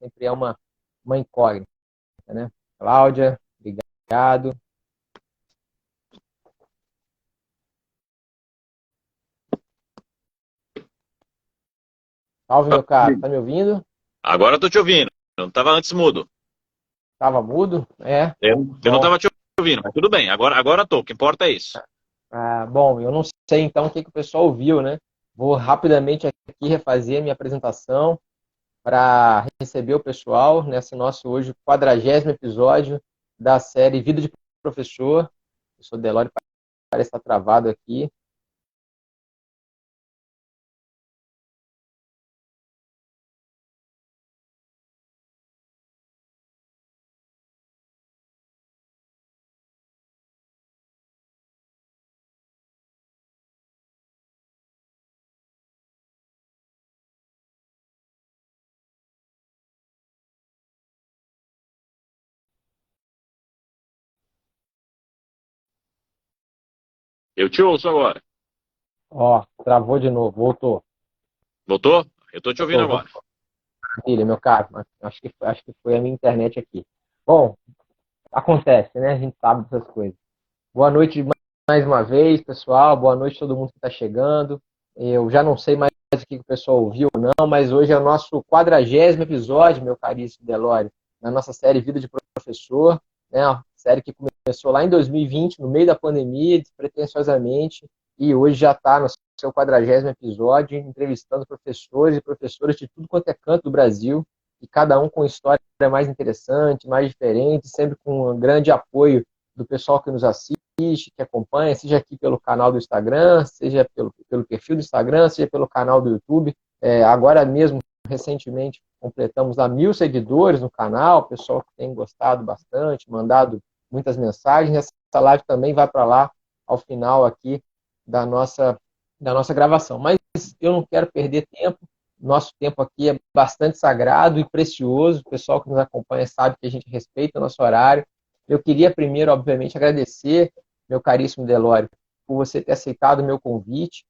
sempre é uma incógnita, né? Cláudia, obrigado. Salve, meu caro, tá me ouvindo? Agora eu tô te ouvindo. Eu não estava antes mudo. Tava mudo? É, Eu não bom. estava te ouvindo, mas tudo bem. Agora tô. O que importa é isso. Bom, eu não sei então o que o pessoal ouviu, né? Vou rapidamente aqui refazer a minha apresentação para receber o pessoal nesse nosso hoje 40º episódio da série Vida de Professor. Eu sou Delore, parece estar travado aqui. Eu te ouço agora. Ó, travou de novo, voltou. Voltou? Eu tô te ouvindo Voltou. agora. Maravilha, meu caro. Acho que foi a minha internet aqui. Bom, acontece, né? A gente sabe dessas coisas. Boa noite mais uma vez, pessoal. Boa noite a todo mundo que está chegando. Eu já não sei mais o que o pessoal ouviu ou não, mas hoje é o nosso 40º episódio, meu caríssimo Delore, na nossa série Vida de Professor, né? Uma série que começou lá em 2020, no meio da pandemia, despretensiosamente, e hoje já está no seu 40º episódio, entrevistando professores e professoras de tudo quanto é canto do Brasil, e cada um com história mais interessante, mais diferente, sempre com um grande apoio do pessoal que nos assiste, que acompanha, seja aqui pelo canal do Instagram, seja pelo perfil do Instagram, seja pelo canal do YouTube. Agora mesmo, recentemente, completamos lá 1.000 seguidores no canal, pessoal que tem gostado bastante, mandado muitas mensagens. Essa live também vai para lá ao final aqui da nossa gravação. Mas eu não quero perder tempo, nosso tempo aqui é bastante sagrado e precioso, o pessoal que nos acompanha sabe que a gente respeita o nosso horário. Eu queria primeiro, obviamente, agradecer, meu caríssimo Delore, por você ter aceitado o meu convite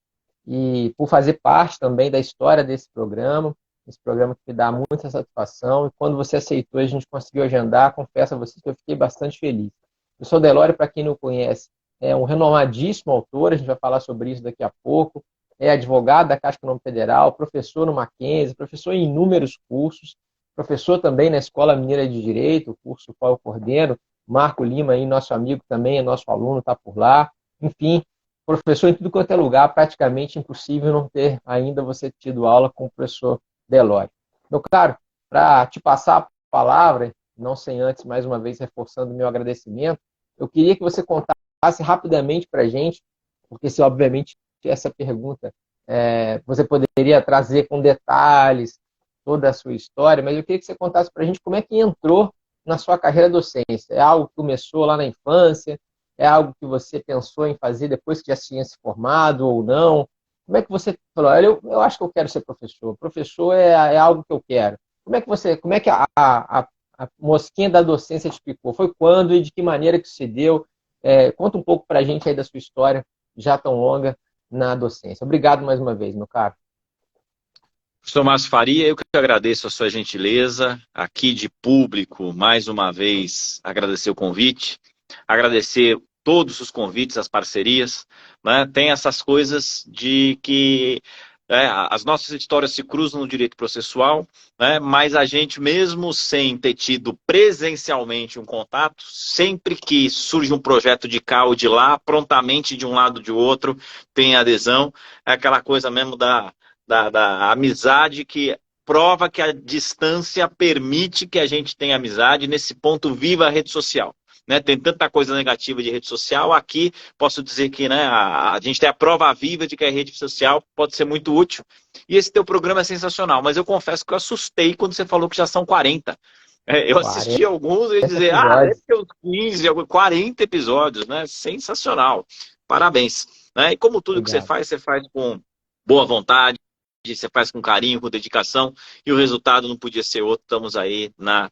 e por fazer parte também da história desse programa que me dá muita satisfação. E quando você aceitou, a gente conseguiu agendar, confesso a você que eu fiquei bastante feliz. O seu Delore, para quem não conhece, é um renomadíssimo autor, a gente vai falar sobre isso daqui a pouco, é advogado da Caixa Econômica Federal, professor no Mackenzie, professor em inúmeros cursos, professor também na Escola Mineira de Direito, o curso qual eu coordeno, Marco Lima, aí, nosso amigo também, é nosso aluno, está por lá. Enfim, professor em tudo quanto é lugar, praticamente impossível não ter ainda você tido aula com o professor Delore. Meu caro, para te passar a palavra, não sem antes, mais uma vez, reforçando o meu agradecimento, eu queria que você contasse rapidamente para a gente, porque se obviamente essa pergunta você poderia trazer com detalhes toda a sua história, mas eu queria que você contasse para a gente como é que entrou na sua carreira docência? É algo que começou lá na infância? É algo que você pensou em fazer depois que já tinha se formado ou não? Como é que você falou, olha, eu acho que eu quero ser professor. Professor é algo que eu quero. Como é que a mosquinha da docência te picou? Foi quando e de que maneira que se deu? Conta um pouco para a gente aí da sua história, já tão longa, na docência. Obrigado mais uma vez, meu caro. Professor Márcio Faria, eu que agradeço a sua gentileza aqui de público, mais uma vez agradecer o convite, agradecer todos os convites, as parcerias, né? Tem essas coisas de que as nossas histórias se cruzam no direito processual, né? Mas a gente, mesmo sem ter tido presencialmente um contato, sempre que surge um projeto de cá ou de lá, prontamente de um lado ou de outro, tem adesão, é aquela coisa mesmo da amizade que prova que a distância permite que a gente tenha amizade. Nesse ponto, viva a rede social. Né? Tem tanta coisa negativa de rede social. Aqui, posso dizer que né, a gente tem a prova viva de que a rede social pode ser muito útil. E esse teu programa é sensacional. Mas eu confesso que eu assustei quando você falou que já são 40. Eu 40 assisti alguns e ia dizer, deve episódios. ter uns 15, 40 episódios, né? Sensacional. Parabéns. Né? E como tudo que Obrigado. você faz com boa vontade, você faz com carinho, com dedicação, e o resultado não podia ser outro. Estamos aí na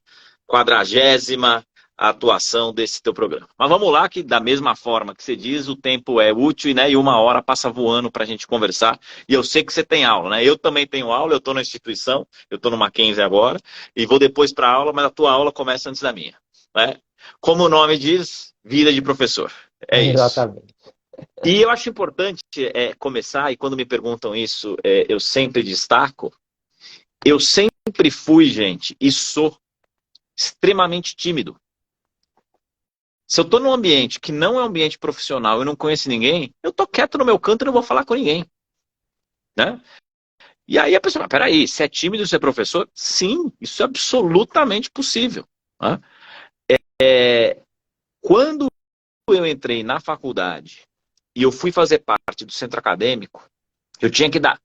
40ª a atuação desse teu programa. Mas vamos lá, que da mesma forma que você diz, o tempo é útil, né? E 1 hora passa voando para a gente conversar. E eu sei que você tem aula, né? Eu também tenho aula, eu estou na instituição, eu estou no Mackenzie agora, e vou depois para a aula, mas a tua aula começa antes da minha, né? Como o nome diz, vida de professor. É isso. Exatamente. E eu acho importante começar, e quando me perguntam isso, eu sempre destaco, eu sempre fui, gente, e sou extremamente tímido. Se eu estou num ambiente que não é um ambiente profissional e não conheço ninguém, eu estou quieto no meu canto e não vou falar com ninguém, né? E aí a pessoa, mas peraí, se é tímido, você é professor? Sim, isso é absolutamente possível, né? Quando eu entrei na faculdade e eu fui fazer parte do centro acadêmico, eu tinha que dar.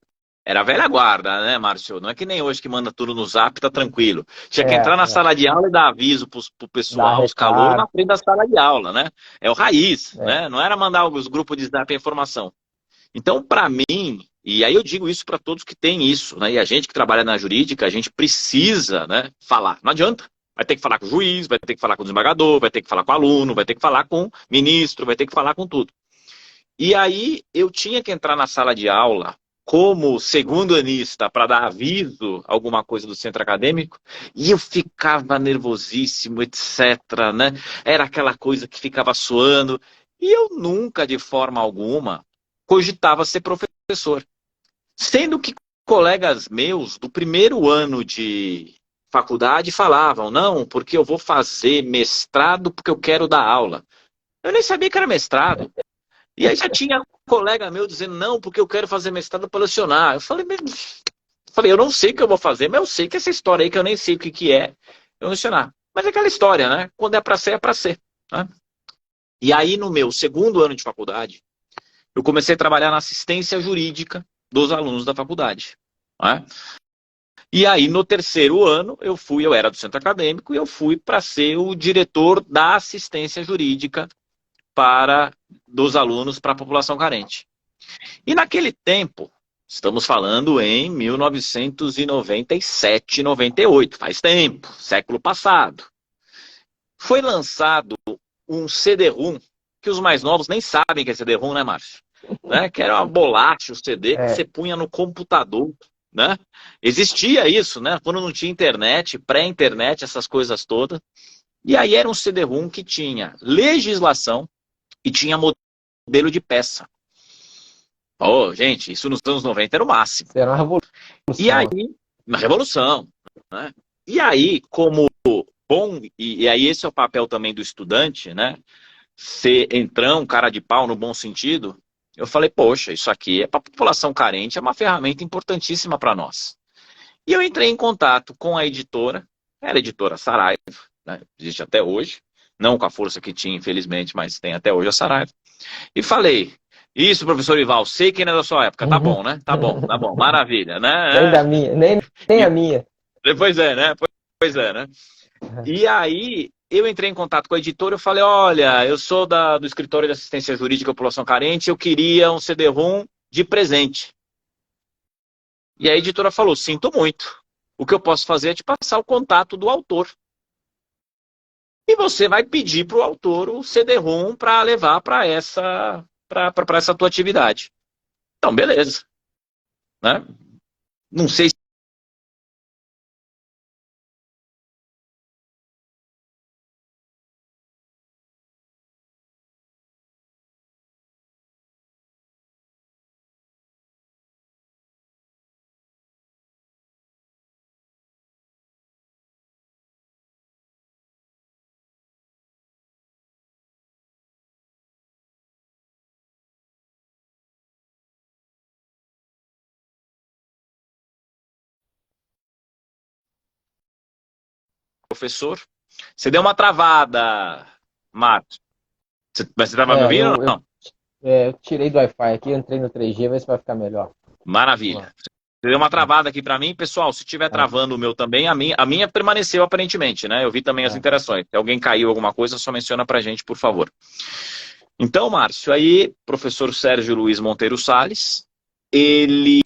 Era a velha guarda, né, Márcio? Não é que nem hoje que manda tudo no zap, tá tranquilo. Tinha que entrar na sala de aula e dar aviso pro Dá pessoal, os calouros, recado. na frente da sala de aula, né? É o raiz, É. né? Não era mandar os grupos de zap a informação. Então, para mim, e aí eu digo isso para todos que têm isso, né? E a gente que trabalha na jurídica, a gente precisa, né, falar. Não adianta. Vai ter que falar com o juiz, vai ter que falar com o desembargador, vai ter que falar com o aluno, vai ter que falar com o ministro, vai ter que falar com tudo. E aí eu tinha que entrar na sala de aula como segundo anista para dar aviso, alguma coisa do centro acadêmico, e eu ficava nervosíssimo, etc, né? Era aquela coisa que ficava suando, e eu nunca, de forma alguma, cogitava ser professor. Sendo que colegas meus do primeiro ano de faculdade falavam, não, porque eu vou fazer mestrado porque eu quero dar aula. Eu nem sabia que era mestrado. E aí já tinha um colega meu dizendo, não, porque eu quero fazer mestrado para lecionar. Eu falei, eu não sei o que eu vou fazer, mas eu sei que essa história aí, que eu nem sei o que é, eu lecionar. Mas é aquela história, né? Quando é para ser, é para ser. Né? E aí, no meu segundo ano de faculdade, eu comecei a trabalhar na assistência jurídica dos alunos da faculdade. Né? E aí, no terceiro ano, eu era do centro acadêmico, e eu fui para ser o diretor da assistência jurídica dos alunos para a população carente. E naquele tempo, estamos falando em 1997, 98, faz tempo, século passado, foi lançado um CD-ROM, que os mais novos nem sabem que é CD-ROM, né, Márcio? Né? Que era uma bolacha, o CD, que É. você punha no computador. Né? Existia isso, né? Quando não tinha internet, pré-internet, essas coisas todas. E aí era um CD-ROM que tinha legislação e tinha modelo de peça. Oh, gente, isso nos anos 90 era o máximo. Será uma E revolução. aí, na Revolução, né? E aí, como bom, e aí esse é o papel também do estudante, né? Ser entrão, cara de pau no bom sentido, eu falei, poxa, isso aqui é para a população carente, é uma ferramenta importantíssima para nós. E eu entrei em contato com a editora, era a editora Saraiva, né? Existe até hoje, não com a força que tinha, infelizmente, mas tem até hoje a Saraiva. E falei, isso, professor Ival, sei que não é da sua época, tá bom, né? Tá bom, maravilha, Nem né? da minha, nem a minha. Pois é, né? Pois é, né? E aí, eu entrei em contato com a editora e falei, olha, eu sou do escritório de assistência jurídica à população carente, eu queria um CD-ROM de presente. E a editora falou, sinto muito, o que eu posso fazer é te passar o contato do autor. E você vai pedir para o autor o CD-ROM para levar para essa tua atividade. Então, beleza. Né? Não sei se professor. Você deu uma travada, Marcos. Mas você estava me É, ouvindo ou eu, eu, não? eu tirei do Wi-Fi aqui, entrei no 3G, vê se vai ficar melhor. Vamos Maravilha. lá. Você deu uma travada aqui para mim. Pessoal, se estiver Ah, travando o meu também, a minha permaneceu aparentemente, né? Eu vi também as ah. interações. Se alguém caiu alguma coisa, só menciona pra gente, por favor. Então, Márcio, aí, professor Sérgio Luiz Monteiro Salles, ele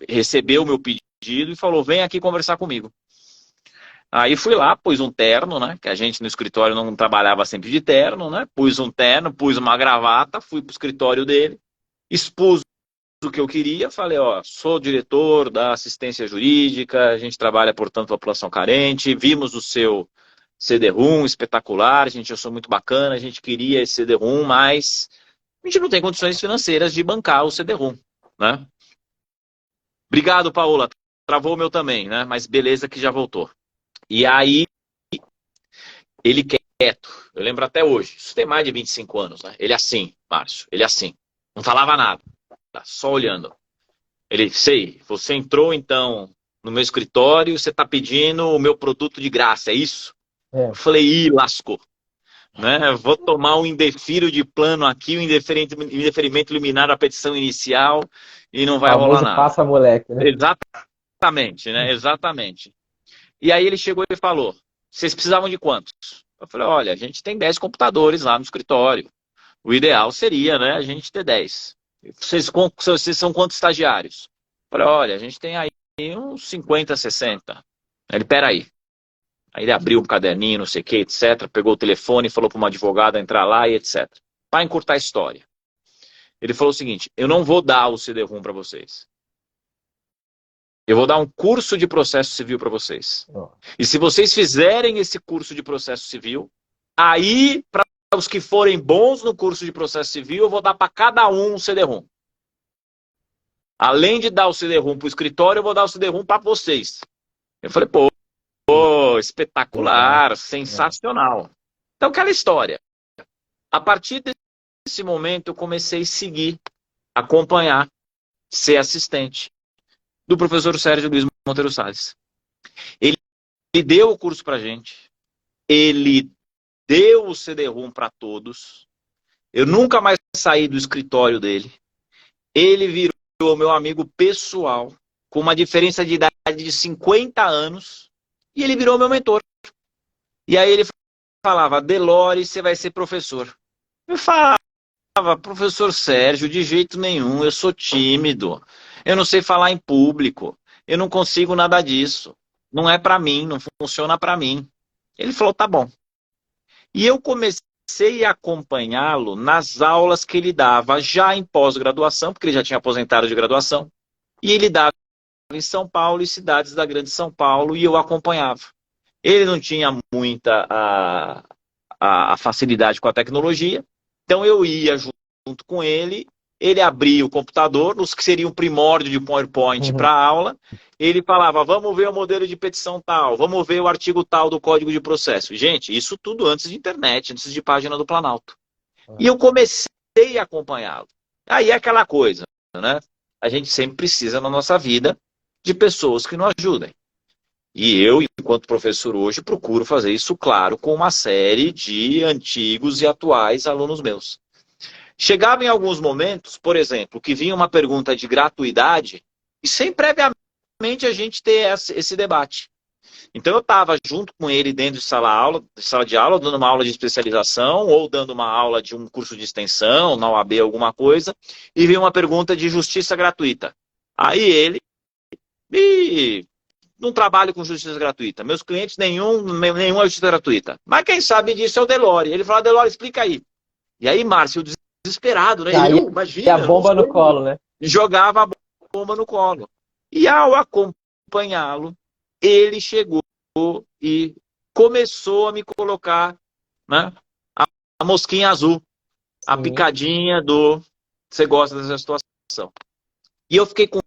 recebeu o meu pedido e falou, vem aqui conversar comigo. Aí fui lá, pus um terno, né? Que a gente no escritório não trabalhava sempre de terno, né? Pus um terno, pus uma gravata, fui pro escritório dele, expus o que eu queria, falei, ó, sou diretor da assistência jurídica, a gente trabalha, portanto, população carente, vimos o seu CD-ROM espetacular, a gente achou muito bacana, a gente queria esse CD-ROM, mas a gente não tem condições financeiras de bancar o CD-ROM, né? Obrigado, Paola. Travou o meu também, né? Mas beleza que já voltou. E aí, ele quieto, eu lembro até hoje, isso tem mais de 25 anos, né? Ele assim, Márcio, ele assim, não falava nada, só olhando. Ele, sei, você entrou então no meu escritório, você está pedindo o meu produto de graça, é isso? É. Eu falei, ih, lascou. Né? Vou tomar um indefiro de plano aqui, um indeferimento liminar da petição inicial e não O vai rolar famoso nada. passa moleque, né? Exatamente, né? Exatamente. E aí ele chegou e falou, vocês precisavam de quantos? Eu falei, olha, a gente tem 10 computadores lá no escritório. O ideal seria, né, a gente ter 10. Vocês são quantos estagiários? Eu falei, olha, a gente tem aí uns 50, 60. Ele, peraí. Aí ele abriu um caderninho, não sei o que, etc. Pegou o telefone, falou para uma advogada entrar lá e etc. Para encurtar a história. Ele falou o seguinte, eu não vou dar o CD-ROM para vocês. Eu vou dar um curso de processo civil para vocês. E se vocês fizerem esse curso de processo civil, aí, para os que forem bons no curso de processo civil, eu vou dar para cada um CD-ROM. Além de dar o CD-ROM para o escritório, eu vou dar o CD-ROM para vocês. Eu falei, pô, espetacular, sensacional. Então, aquela história. A partir desse momento, eu comecei a seguir, acompanhar, ser assistente do professor Sérgio Luiz Monteiro Salles. Ele deu o curso para gente, ele deu o CD-ROM para todos, eu nunca mais saí do escritório dele, ele virou meu amigo pessoal, com uma diferença de idade de 50 anos, e ele virou meu mentor. E aí ele falava, Delore, você vai ser professor. Eu falava, professor Sérgio, de jeito nenhum, eu sou tímido, eu não sei falar em público, eu não consigo nada disso, não é para mim, não funciona para mim. Ele falou, tá bom. E eu comecei a acompanhá-lo nas aulas que ele dava já em pós-graduação, porque ele já tinha aposentado de graduação, e ele dava em São Paulo e cidades da Grande São Paulo, e eu acompanhava. Ele não tinha muita a facilidade com a tecnologia, então eu ia junto com ele, ele abria o computador, nos que seria um primórdio de PowerPoint para a aula, ele falava, vamos ver o modelo de petição tal, vamos ver o artigo tal do Código de Processo. Gente, isso tudo antes de internet, antes de página do Planalto. E eu comecei a acompanhá-lo. Aí é aquela coisa, né? A gente sempre precisa na nossa vida de pessoas que nos ajudem. E eu, enquanto professor hoje, procuro fazer isso, claro, com uma série de antigos e atuais alunos meus. Chegava em alguns momentos, por exemplo, que vinha uma pergunta de gratuidade, e sem previamente a gente ter esse debate. Então eu estava junto com ele dentro de sala de aula, dando uma aula de especialização, ou dando uma aula de um curso de extensão, na OAB, alguma coisa, e vinha uma pergunta de justiça gratuita. Aí ele, não trabalho com justiça gratuita. Meus clientes, nenhuma justiça gratuita. Mas quem sabe disso é o Delore. Ele fala, Delore, explica aí. E aí, Márcio, desesperado, né? Aí, imagina. e a bomba no colo, né? Jogava a bomba no colo. E ao acompanhá-lo, ele chegou e começou a me colocar, né, a mosquinha azul, a picadinha do você gosta dessa situação. E eu fiquei com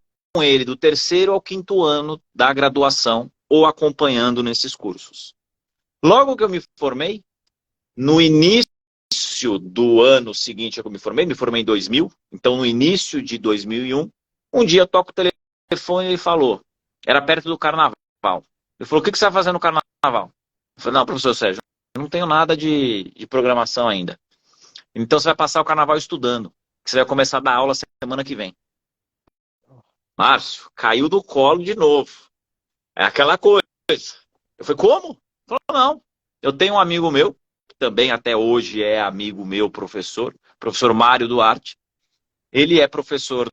ele do 3º ao 5º ano da graduação ou acompanhando nesses cursos. Logo que eu me formei, no início do ano seguinte que eu me formei em 2000, então no início de 2001, um dia eu toco o telefone e ele falou, era perto do carnaval. Ele falou, o que você vai fazer no carnaval? Eu falei, não, professor Sérgio, eu não tenho nada de programação ainda. Então você vai passar o carnaval estudando, que você vai começar a dar aula semana que vem. Márcio, caiu do colo de novo. É aquela coisa. Eu falei, como? Ele falou, não. Eu tenho um amigo meu, que também até hoje é amigo meu, professor Mário Duarte. Ele é professor,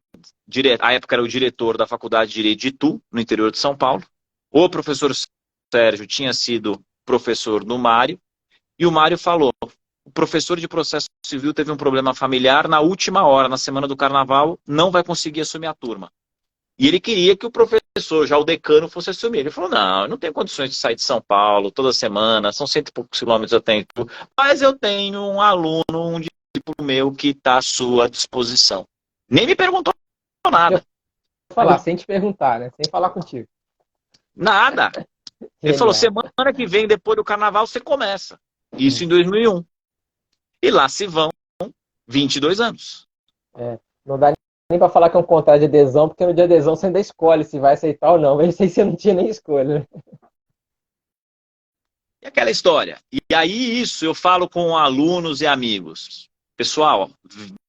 à época era o diretor da Faculdade de Direito de Itu, no interior de São Paulo. O professor Sérgio tinha sido professor do Mário, e o Mário falou, o professor de processo civil teve um problema familiar na última hora, na semana do carnaval, não vai conseguir assumir a turma. E ele queria que o professor, já o decano, fosse assumir. Ele falou, não, eu não tenho condições de sair de São Paulo toda semana, são 100 e poucos quilômetros eu tenho, mas eu tenho um aluno, um discípulo meu que está à sua disposição. Nem me perguntou nada. Vou falar, sem te perguntar, né? Sem falar contigo. Nada. Ele falou, semana que vem, depois do carnaval, você começa. Isso em 2001. E lá se vão 22 anos. Não dá nem para falar que é um contrato de adesão, porque no dia de adesão você ainda escolhe se vai aceitar ou não. Mas isso aí você não tinha nem escolha, né? E aquela história. E aí isso eu falo com alunos e amigos. Pessoal,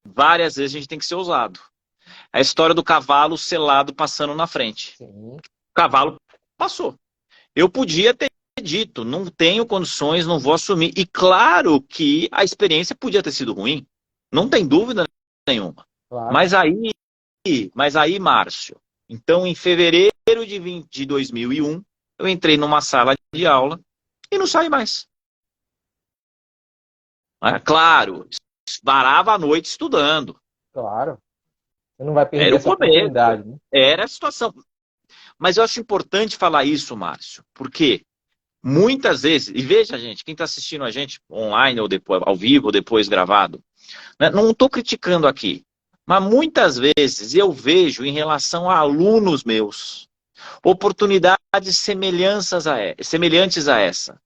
várias vezes a gente tem que ser ousado. A história do cavalo selado passando na frente. Sim. O cavalo passou. Eu podia ter dito, não tenho condições, não vou assumir. E claro que a experiência podia ter sido ruim. Não tem dúvida nenhuma. Claro. Mas aí, Márcio, então em fevereiro de 2001, eu entrei numa sala de aula e não saí mais. Claro, varava a noite estudando. Claro. Você não vai perder Era o essa começo, oportunidade, né? era a situação. Mas eu acho importante falar isso, Márcio, porque muitas vezes, e veja, gente, quem está assistindo a gente online ou depois, ao vivo ou depois gravado, né, não estou criticando aqui, mas muitas vezes eu vejo em relação a alunos meus oportunidades semelhantes a essa.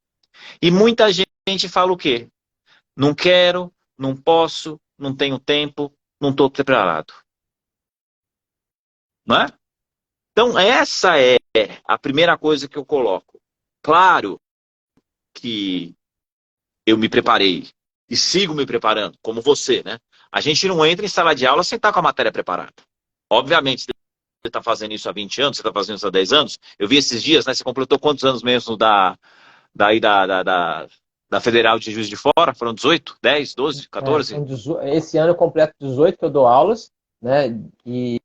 E muita gente fala o quê? Não quero, não posso, não tenho tempo, não estou preparado. Não é? Então, essa é a primeira coisa que eu coloco. Claro que eu me preparei e sigo me preparando, como você, né? A gente não entra em sala de aula sem estar com a matéria preparada. Obviamente, você está fazendo isso há 20 anos, você está fazendo isso há 10 anos. Eu vi esses dias, né? Você completou quantos anos mesmo da Federal de Juiz de Fora? Foram 18, 10, 12, 14? Esse ano eu completo 18 que eu dou aulas, né? E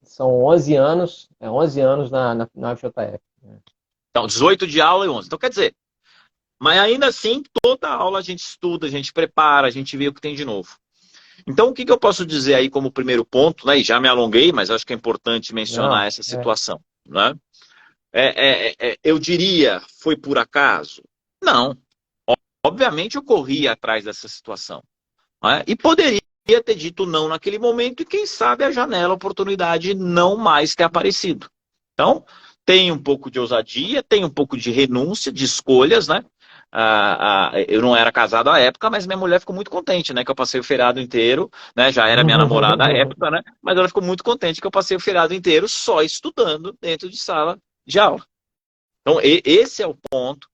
são 11 anos, 11 anos na UFJF. Então, 18 de aula e 11. Então, quer dizer, mas ainda assim, toda aula a gente estuda, a gente prepara, a gente vê o que tem de novo. Então, o que eu posso dizer aí como primeiro ponto, né? E já me alonguei, mas acho que é importante mencionar essa situação, né? Eu diria, foi por acaso? Não. Obviamente eu corri atrás dessa situação. Né? E poderia ter dito não naquele momento e quem sabe a janela, a oportunidade não mais ter aparecido. Então, tem um pouco de ousadia, tem um pouco de renúncia, de escolhas, né? Eu não era casado à época, mas minha mulher ficou muito contente, né? Que eu passei o feriado inteiro, né? Já era minha namorada à época, né? Mas ela ficou muito contente que eu passei o feriado inteiro só estudando dentro de sala de aula. Então, esse é o ponto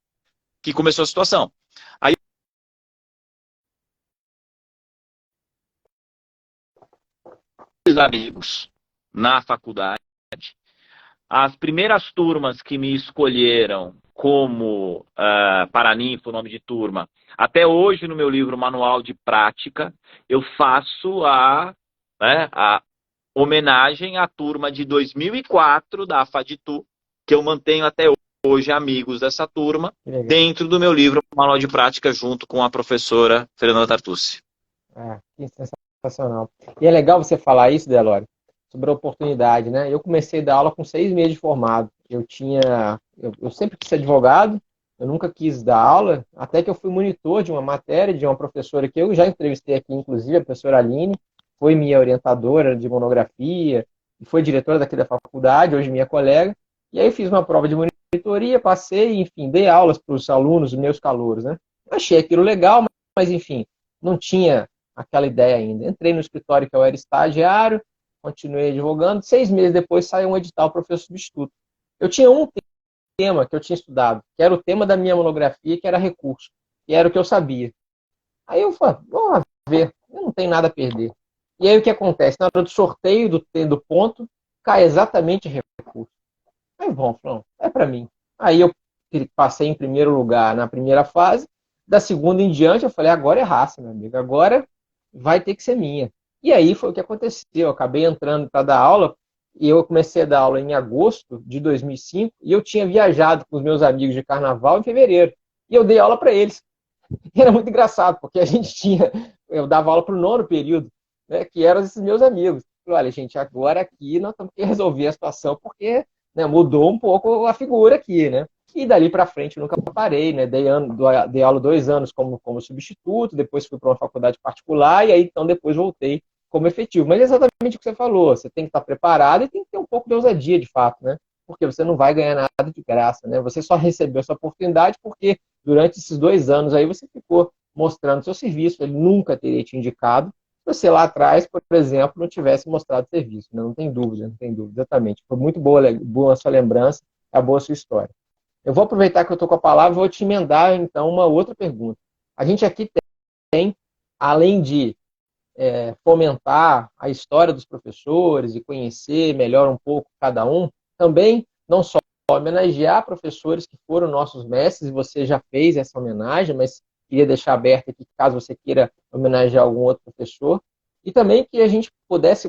que começou a situação. Aí, os amigos na faculdade, as primeiras turmas que me escolheram como paraninfo, nome de turma, até hoje no meu livro Manual de Prática, eu faço a homenagem à turma de 2004 da FADTU, que eu mantenho até hoje amigos dessa turma, dentro do meu livro Manual de Prática, junto com a professora Fernanda Tartucci. Que sensacional. E é legal você falar isso, Delore, sobre a oportunidade, né? Eu comecei a dar aula com 6 meses de formado. Eu sempre quis ser advogado, eu nunca quis dar aula, até que eu fui monitor de uma matéria de uma professora que eu já entrevistei aqui, inclusive, a professora Aline, foi minha orientadora de monografia, e foi diretora daqui da faculdade, hoje minha colega, e aí eu fiz uma prova de monitoria, passei, enfim, dei aulas para os alunos, meus calouros, né? Achei aquilo legal, mas enfim, não tinha aquela ideia ainda. Entrei no escritório que eu era estagiário, continuei advogando, 6 meses depois saiu um edital professor substituto. Eu tinha um tema que eu tinha estudado, que era o tema da minha monografia, que era recurso, que era o que eu sabia. Aí eu falei, vamos ver, eu não tenho nada a perder. E aí o que acontece? Na hora do sorteio do ponto, cai exatamente recurso. Aí vamos, não, é para mim. Aí eu passei em primeiro lugar na primeira fase, da segunda em diante eu falei, agora é raça, meu amigo, agora vai ter que ser minha. E aí foi o que aconteceu, eu acabei entrando para dar aula e eu comecei a dar aula em agosto de 2005, e eu tinha viajado com os meus amigos de carnaval em fevereiro, e eu dei aula para eles. E era muito engraçado, porque a gente eu dava aula para o nono período, né, que eram esses meus amigos. Falei, olha, gente, agora aqui nós temos que resolver a situação, porque, né, mudou um pouco a figura aqui, né? E dali para frente eu nunca parei, né? Dei aula 2 anos como substituto, depois fui para uma faculdade particular, e aí então depois voltei como efetivo. Mas é exatamente o que você falou, você tem que estar preparado e tem que ter um pouco de ousadia, de fato, né? Porque você não vai ganhar nada de graça, né? Você só recebeu essa oportunidade porque durante esses 2 anos aí você ficou mostrando seu serviço, ele nunca teria te indicado se você lá atrás, por exemplo, não tivesse mostrado serviço, né? Não tem dúvida, não tem dúvida, exatamente. Foi muito boa a sua lembrança, é boa a sua história. Eu vou aproveitar que eu estou com a palavra e vou te emendar, então, uma outra pergunta. A gente aqui tem, além de fomentar a história dos professores e conhecer melhor um pouco cada um, também não só homenagear professores que foram nossos mestres, e você já fez essa homenagem, mas queria deixar aberto aqui, caso você queira homenagear algum outro professor, e também que a gente pudesse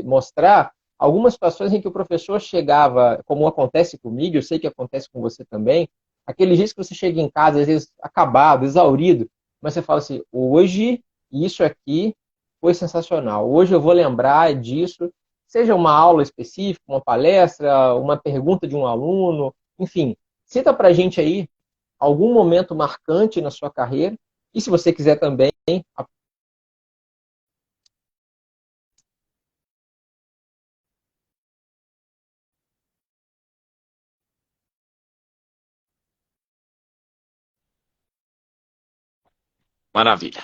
mostrar algumas situações em que o professor chegava, como acontece comigo, eu sei que acontece com você também, aqueles dias que você chega em casa, às vezes acabado, exaurido, mas você fala assim, hoje isso aqui foi sensacional, hoje eu vou lembrar disso, seja uma aula específica, uma palestra, uma pergunta de um aluno, enfim, cita pra gente aí algum momento marcante na sua carreira, e se você quiser também. Maravilha.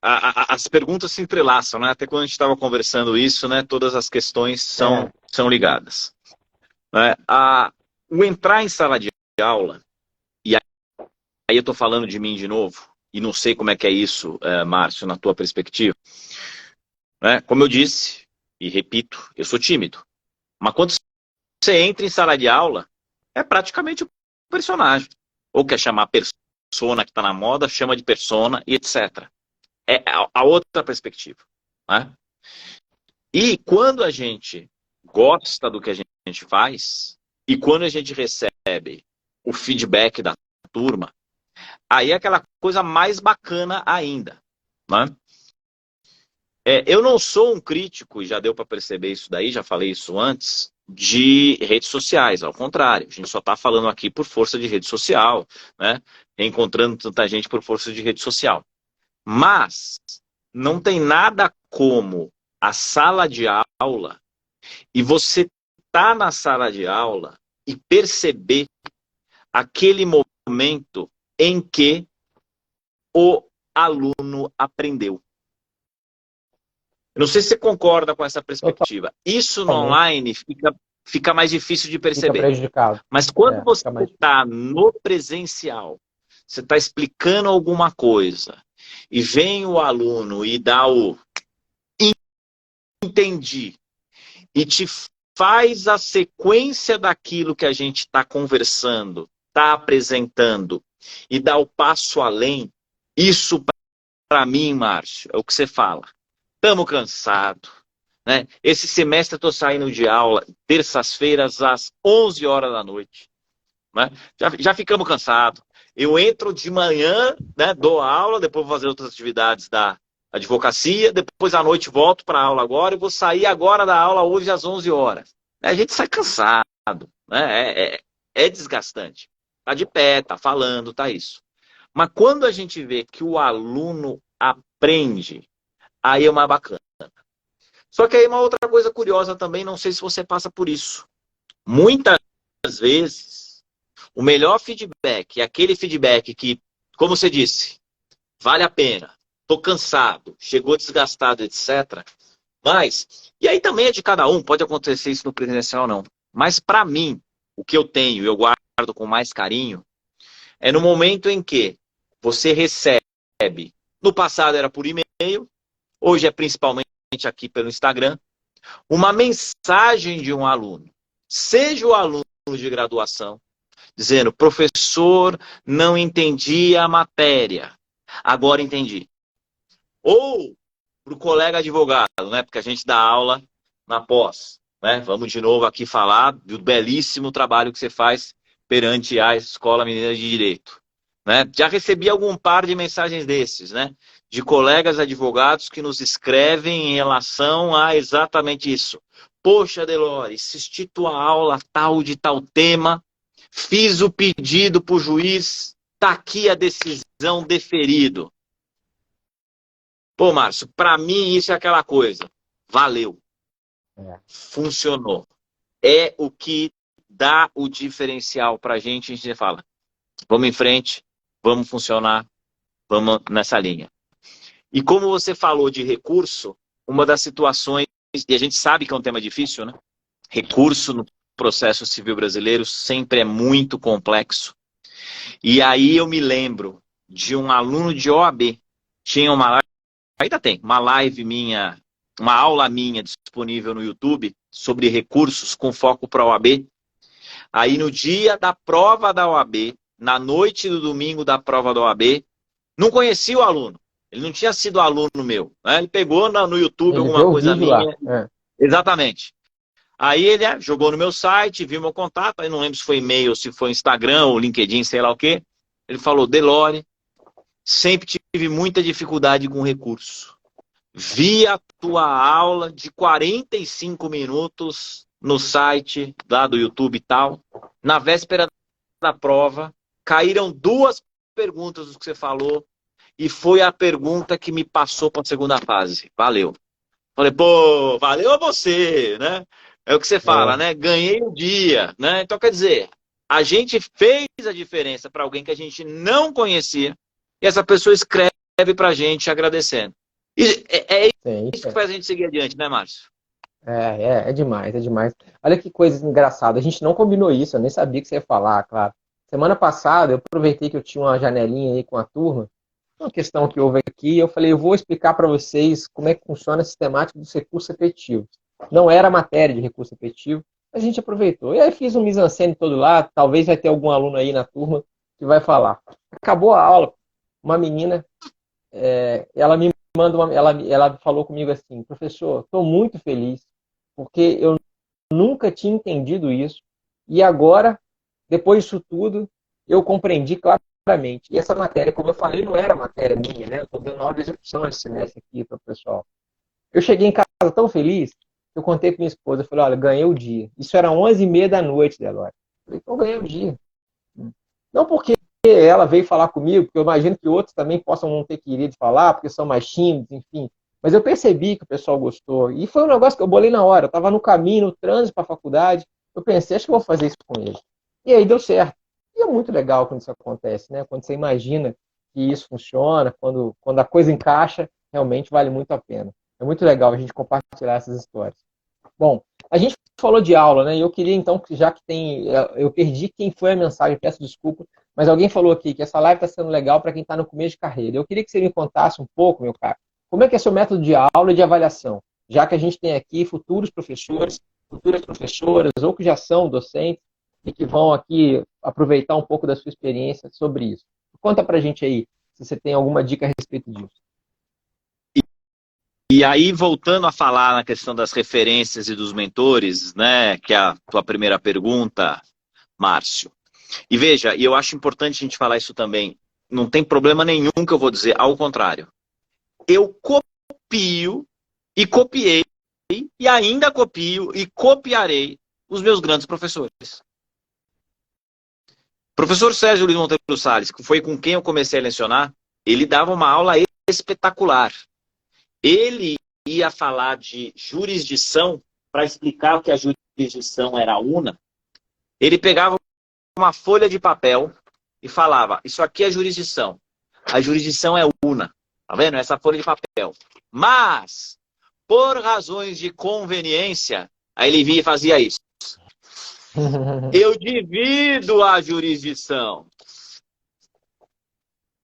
As perguntas se entrelaçam, né? Até quando a gente estava conversando isso, né? Todas as questões são ligadas. Né? O entrar em sala de aula, e aí eu estou falando de mim de novo, e não sei como é que é isso, Márcio, na tua perspectiva. Né? Como eu disse, e repito, eu sou tímido. Mas quando você entra em sala de aula, é praticamente o personagem. Ou quer chamar persona que está na moda, chama de persona e etc. É a outra perspectiva. Né? E quando a gente gosta do que a gente faz, e quando a gente recebe o feedback da turma, aí é aquela coisa mais bacana ainda. Né? Eu não sou um crítico, e já deu para perceber isso daí, já falei isso antes, de redes sociais, ao contrário, a gente só está falando aqui por força de rede social, né? Reencontrando tanta gente por força de rede social. Mas não tem nada como a sala de aula e você tá na sala de aula e perceber aquele momento em que o aluno aprendeu. Eu não sei se você concorda com essa perspectiva. Isso no online fica mais difícil de perceber. Fica prejudicado. Mas quando você está no presencial, você está explicando alguma coisa, e vem o aluno e dá o entendi, e te faz a sequência daquilo que a gente está conversando, está apresentando, e dá o passo além, isso para mim, Márcio, é o que você fala. Estamos cansados. Né? Esse semestre eu estou saindo de aula terças-feiras às 11 horas da noite. Né? Já ficamos cansados. Eu entro de manhã, né, dou aula, depois vou fazer outras atividades da advocacia, depois à noite volto para a aula agora e vou sair agora da aula hoje às 11 horas. A gente sai cansado. Né? É desgastante. Está de pé, está falando, está isso. Mas quando a gente vê que o aluno aprende, aí é mais bacana. Só que aí uma outra coisa curiosa também, não sei se você passa por isso. Muitas vezes, o melhor feedback é aquele feedback que, como você disse, vale a pena, estou cansado, chegou desgastado, etc. Mas, e aí também é de cada um, pode acontecer isso no presencial não. Mas para mim, o que eu tenho, eu guardo com mais carinho, é no momento em que você recebe, no passado era por e-mail, hoje é principalmente aqui pelo Instagram, uma mensagem de um aluno, seja o aluno de graduação, dizendo, professor, não entendi a matéria, agora entendi. Ou para o colega advogado, né? Porque a gente dá aula na pós, né? Vamos de novo aqui falar do belíssimo trabalho que você faz perante a Escola Mineira de Direito, né? Já recebi algum par de mensagens desses, né? De colegas advogados que nos escrevem em relação a exatamente isso. Poxa, Delore, assisti tua aula tal de tal tema, fiz o pedido para o juiz, está aqui a decisão deferido. Pô, Márcio, para mim isso é aquela coisa. Valeu. Funcionou. É o que dá o diferencial para a gente fala, vamos em frente, vamos funcionar, vamos nessa linha. E como você falou de recurso, uma das situações, e a gente sabe que é um tema difícil, né? Recurso no processo civil brasileiro sempre é muito complexo. E aí eu me lembro de um aluno de OAB, tinha uma live, ainda tem, uma live minha, uma aula minha disponível no YouTube sobre recursos com foco para a OAB. Aí no dia da prova da OAB, na noite do domingo da prova da OAB, não conhecia o aluno. Ele não tinha sido aluno meu. Né? Ele pegou no YouTube Ele alguma viu o coisa vídeo minha. lá. Exatamente. Aí ele jogou no meu site, viu meu contato, aí não lembro se foi e-mail, se foi Instagram ou LinkedIn, sei lá o quê. Ele falou, Delore, sempre tive muita dificuldade com recurso. Vi a tua aula de 45 minutos no site lá do YouTube e tal. Na véspera da prova, caíram 2 perguntas do que você falou e foi a pergunta que me passou para a segunda fase. Valeu. Falei, pô, valeu a você, né? É o que você fala, né? Ganhei o dia, né? Então, quer dizer, a gente fez a diferença para alguém que a gente não conhecia e essa pessoa escreve para a gente agradecendo. E é isso que faz a gente seguir adiante, né, Márcio? É demais, é demais. Olha que coisa engraçada, a gente não combinou isso, eu nem sabia que você ia falar, claro. Semana passada, eu aproveitei que eu tinha uma janelinha aí com a turma, uma questão que houve aqui, eu falei, eu vou explicar para vocês como é que funciona a sistemática dos recursos repetitivos. Não era matéria de recurso repetitivo, a gente aproveitou. E aí fiz um mise-en-scène todo lá, talvez vai ter algum aluno aí na turma que vai falar. Acabou a aula, uma menina, ela me ela falou comigo assim, professor, estou muito feliz, porque eu nunca tinha entendido isso, e agora, depois disso tudo, eu compreendi claramente. E essa matéria, como eu falei, não era matéria minha, né? Eu estou dando aula de execução esse semestre aqui para o pessoal. Eu cheguei em casa tão feliz, eu contei para minha esposa, eu falei, olha, ganhei o dia. Isso era 11h30 da noite, Delore. Eu falei, então ganhei o dia. Não porque ela veio falar comigo, porque eu imagino que outros também possam não ter querido falar, porque são mais tímidos, enfim. Mas eu percebi que o pessoal gostou. E foi um negócio que eu bolei na hora. Eu estava no caminho, no trânsito para a faculdade. Eu pensei, acho que eu vou fazer isso com ele. E aí deu certo. E é muito legal quando isso acontece, né? Quando você imagina que isso funciona, quando a coisa encaixa, realmente vale muito a pena. É muito legal a gente compartilhar essas histórias. Bom, a gente falou de aula, né? E eu queria então, já que eu perdi quem foi a mensagem, peço desculpa, mas alguém falou aqui que essa live está sendo legal para quem está no começo de carreira. Eu queria que você me contasse um pouco, meu caro, como é que é seu método de aula e de avaliação, já que a gente tem aqui futuros professores, futuras professoras, ou que já são docentes e que vão aqui aproveitar um pouco da sua experiência sobre isso. Conta pra gente aí, se você tem alguma dica a respeito disso. E aí, voltando a falar na questão das referências e dos mentores, né, que é a tua primeira pergunta, Márcio. E veja, e eu acho importante a gente falar isso também, não tem problema nenhum que eu vou dizer, ao contrário. Eu copio e copiei, e ainda copio e copiarei os meus grandes professores. Professor Sérgio Luiz Monteiro Salles, que foi com quem eu comecei a lecionar, ele dava uma aula espetacular. Ele ia falar de jurisdição, para explicar o que a jurisdição era una. Ele pegava uma folha de papel e falava, isso aqui é jurisdição. A jurisdição é una. Tá vendo? Essa folha de papel. Mas, por razões de conveniência, aí ele vinha e fazia isso. Eu divido a jurisdição.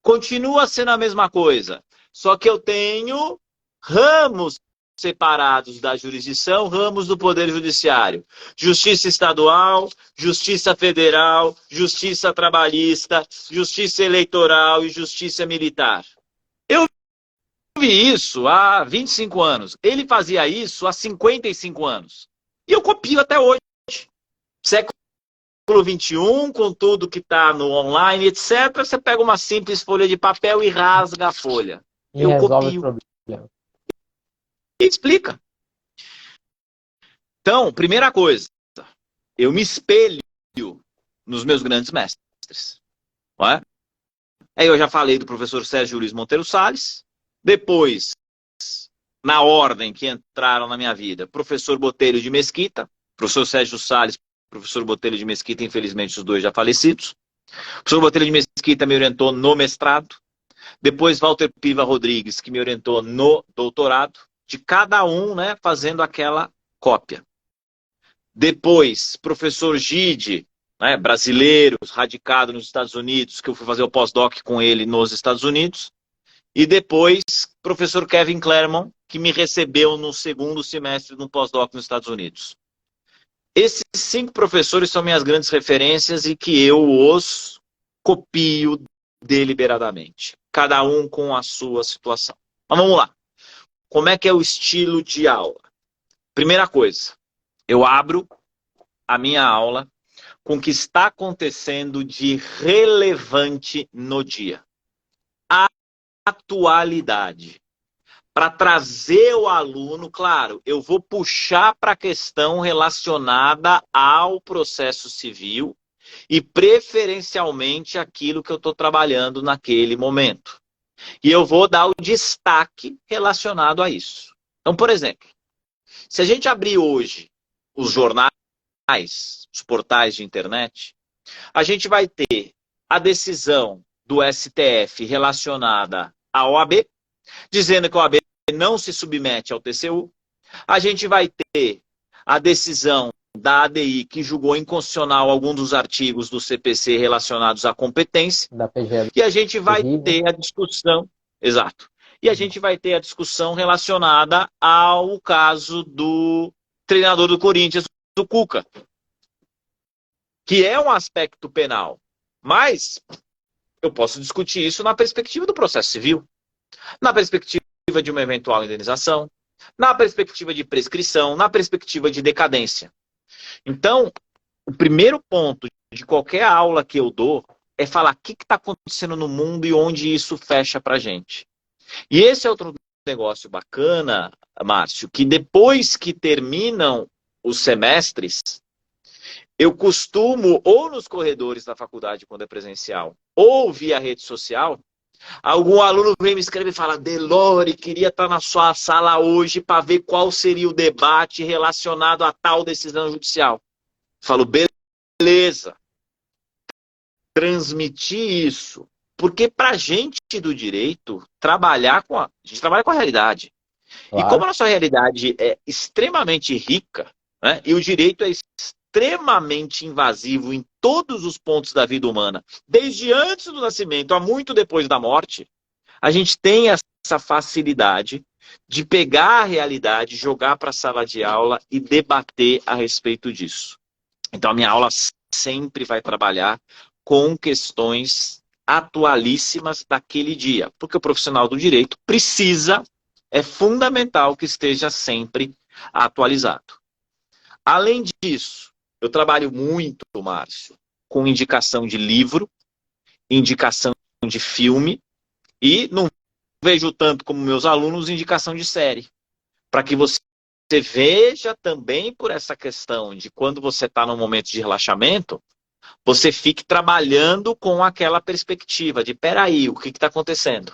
Continua sendo a mesma coisa. Só que eu tenho ramos separados da jurisdição, ramos do Poder Judiciário. Justiça Estadual, Justiça Federal, Justiça Trabalhista, Justiça Eleitoral e Justiça Militar. Eu vi isso há 25 anos. Ele fazia isso há 55 anos. E eu copio até hoje. Século XXI, com tudo que está no online, etc. Você pega uma simples folha de papel e rasga a folha. E Eu resolve o copio problema. e explica. Então, primeira coisa, eu me espelho nos meus grandes mestres. Não é? Aí eu já falei do professor Sérgio Luiz Monteiro Salles. Depois, na ordem que entraram na minha vida, professor Botelho de Mesquita, professor Sérgio Salles, professor Botelho de Mesquita, infelizmente os dois já falecidos. O professor Botelho de Mesquita me orientou no mestrado. Depois, Walter Piva Rodrigues, que me orientou no doutorado. De cada um, né, fazendo aquela cópia. Depois, professor Gide, né, brasileiro, radicado nos Estados Unidos, que eu fui fazer o pós-doc com ele nos Estados Unidos. E depois, professor Kevin Claremont, que me recebeu no segundo semestre no pós-doc nos Estados Unidos. Esses 5 professores são minhas grandes referências e que eu os copio deliberadamente. Cada um com a sua situação. Mas vamos lá. Como é que é o estilo de aula? Primeira coisa, eu abro a minha aula com o que está acontecendo de relevante no dia. A atualidade. Para trazer o aluno, claro, eu vou puxar para a questão relacionada ao processo civil e preferencialmente aquilo que eu estou trabalhando naquele momento. E eu vou dar o destaque relacionado a isso. Então, por exemplo, se a gente abrir hoje os jornais, os portais de internet, a gente vai ter a decisão do STF relacionada à OAB, dizendo que a OAB não se submete ao TCU. A gente vai ter a decisão da ADI que julgou inconstitucional algum dos artigos do CPC relacionados à competência. Da PGE. E a gente vai ter a discussão, exato. E a gente vai ter a discussão relacionada ao caso do treinador do Corinthians, do Cuca, que é um aspecto penal. Mas eu posso discutir isso na perspectiva do processo civil, na perspectiva de uma eventual indenização, na perspectiva de prescrição, na perspectiva de decadência. Então, o primeiro ponto de qualquer aula que eu dou é falar o que está acontecendo no mundo e onde isso fecha para a gente. E esse é outro negócio bacana, Márcio, que depois que terminam os semestres, eu costumo, ou nos corredores da faculdade, quando é presencial, ou via rede social, algum aluno vem me escrever e fala: Delore, queria estar na sua sala hoje para ver qual seria o debate relacionado a tal decisão judicial. Eu falo, beleza. Transmitir isso. Porque para a gente do direito, a gente trabalha com a realidade. Claro. E como a nossa realidade é extremamente rica, né, e o direito é extremamente invasivo em todos os pontos da vida humana, desde antes do nascimento a muito depois da morte, a gente tem essa facilidade de pegar a realidade, jogar para a sala de aula e debater a respeito disso. Então a minha aula sempre vai trabalhar com questões atualíssimas daquele dia, porque o profissional do direito é fundamental que esteja sempre atualizado. Além disso, eu trabalho muito, Márcio, com indicação de livro, indicação de filme e não vejo tanto como meus alunos indicação de série, para que você veja também por essa questão de quando você está num momento de relaxamento, você fique trabalhando com aquela perspectiva de, peraí, o que está acontecendo?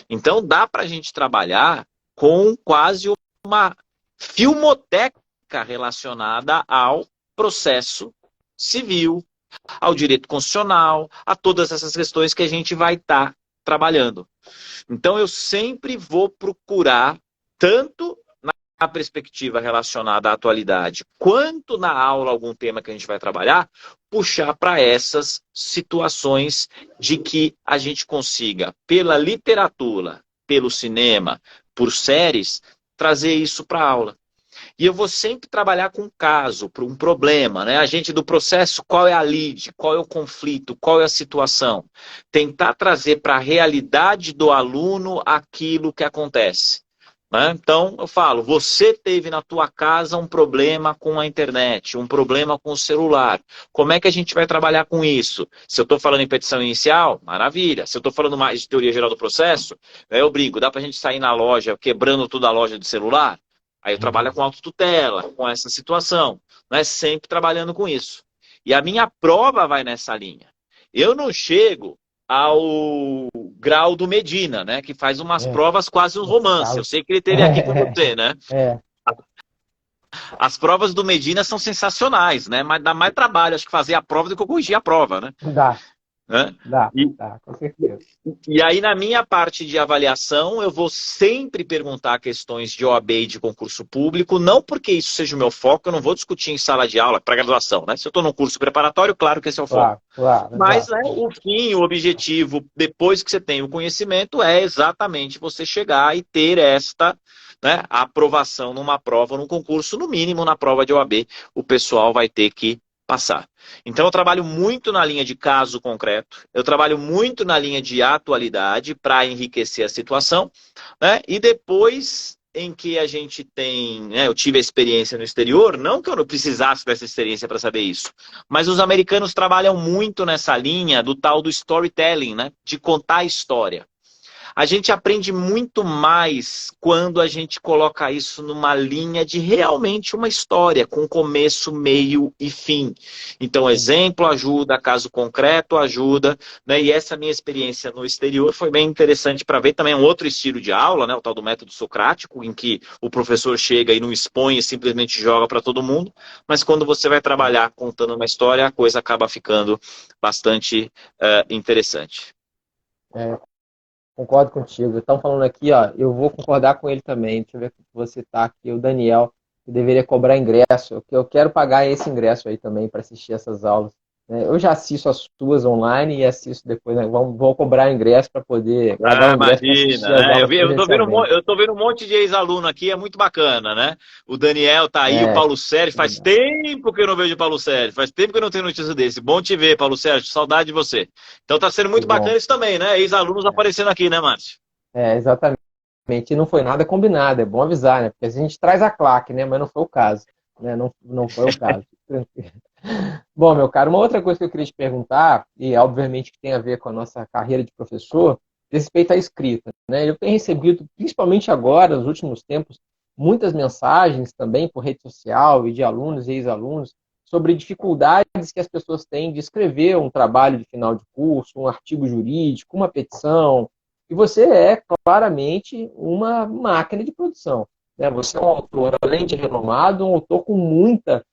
Então, dá para a gente trabalhar com quase uma filmoteca relacionada ao processo civil, ao direito constitucional, a todas essas questões que a gente vai estar trabalhando. Então, eu sempre vou procurar, tanto na perspectiva relacionada à atualidade, quanto na aula, algum tema que a gente vai trabalhar, puxar para essas situações de que a gente consiga, pela literatura, pelo cinema, por séries, trazer isso para a aula. E eu vou sempre trabalhar com um caso, um problema, né? A gente do processo, qual é a lead, qual é o conflito, qual é a situação. Tentar trazer para a realidade do aluno aquilo que acontece. Né? Então, eu falo, você teve na tua casa um problema com a internet, um problema com o celular. Como é que a gente vai trabalhar com isso? Se eu estou falando em petição inicial, maravilha. Se eu estou falando mais de teoria geral do processo, eu brinco, dá para a gente sair na loja quebrando toda a loja de celular? Aí eu trabalho com autotutela, com essa situação. Né? Sempre trabalhando com isso. E a minha prova vai nessa linha. Eu não chego ao grau do Medina, né? Que faz umas provas quase um romance. Eu sei que ele teve aqui com você, né? As provas do Medina são sensacionais, né? Mas dá mais trabalho, acho que fazer a prova do que eu corrigir a prova, né? Dá. Né? Dá, com certeza. E aí, na minha parte de avaliação, eu vou sempre perguntar questões de OAB e de concurso público, não porque isso seja o meu foco, eu não vou discutir em sala de aula para graduação, né? Se eu estou num curso preparatório, claro que esse é o foco. Claro, mas né, o fim, o objetivo, depois que você tem o conhecimento, é exatamente você chegar e ter esta, né, aprovação numa prova, num concurso, no mínimo na prova de OAB, o pessoal vai ter que passar. Então eu trabalho muito na linha de caso concreto, eu trabalho muito na linha de atualidade para enriquecer a situação, né? E depois em que a gente tem, né, eu tive a experiência no exterior, não que eu não precisasse dessa experiência para saber isso, mas os americanos trabalham muito nessa linha do tal do storytelling, né? De contar a história. A gente aprende muito mais quando a gente coloca isso numa linha de realmente uma história, com começo, meio e fim. Então, exemplo ajuda, caso concreto ajuda, né? E essa minha experiência no exterior foi bem interessante para ver também um outro estilo de aula, né? O tal do método socrático, em que o professor chega e não expõe e simplesmente joga para todo mundo, mas quando você vai trabalhar contando uma história, a coisa acaba ficando bastante interessante. Concordo contigo. Estão falando aqui, ó, eu vou concordar com ele também. Deixa eu ver o que você tá aqui. O Daniel, que deveria cobrar ingresso. Eu quero pagar esse ingresso aí também para assistir essas aulas. Eu já assisto as tuas online e assisto depois, né? Vou cobrar ingresso para poder pagar o ingresso para assistir Imagina, as né? aulas presencialmente. Eu tô vendo um monte de ex-aluno aqui, é muito bacana, né? O Daniel tá aí, o Paulo Sérgio, faz tempo que eu não vejo o Paulo Sérgio, faz tempo que eu não tenho notícia desse. Bom te ver, Paulo Sérgio, saudade de você. Então tá sendo muito bacana isso também, né? Ex-alunos aparecendo aqui, né, Márcio? Exatamente. E não foi nada combinado, é bom avisar, né? Porque a gente traz a claque, né? Mas não foi o caso. Né? Não foi o caso. Bom, meu caro, uma outra coisa que eu queria te perguntar, e obviamente que tem a ver com a nossa carreira de professor, diz respeito à escrita. Né? Eu tenho recebido, principalmente agora, nos últimos tempos, muitas mensagens também por rede social e de alunos e ex-alunos sobre dificuldades que as pessoas têm de escrever um trabalho de final de curso, um artigo jurídico, uma petição. E você é claramente uma máquina de produção. Né? Você é um autor, além de renomado, um autor com muita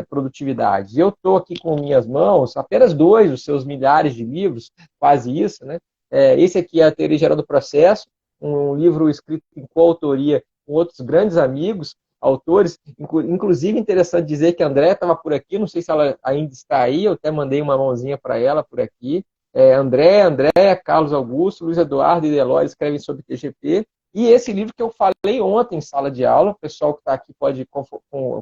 produtividade. E eu estou aqui com minhas mãos, apenas dois dos seus milhares de livros, quase isso, né? Esse aqui é a Teoria Geral do Processo, um livro escrito em coautoria com outros grandes amigos, autores, inclusive interessante dizer que a Andréa estava por aqui, não sei se ela ainda está aí, eu até mandei uma mãozinha para ela por aqui. Andréa, Carlos Augusto, Luiz Eduardo e Delor escrevem sobre TGP, e esse livro que eu falei ontem em sala de aula, o pessoal que está aqui pode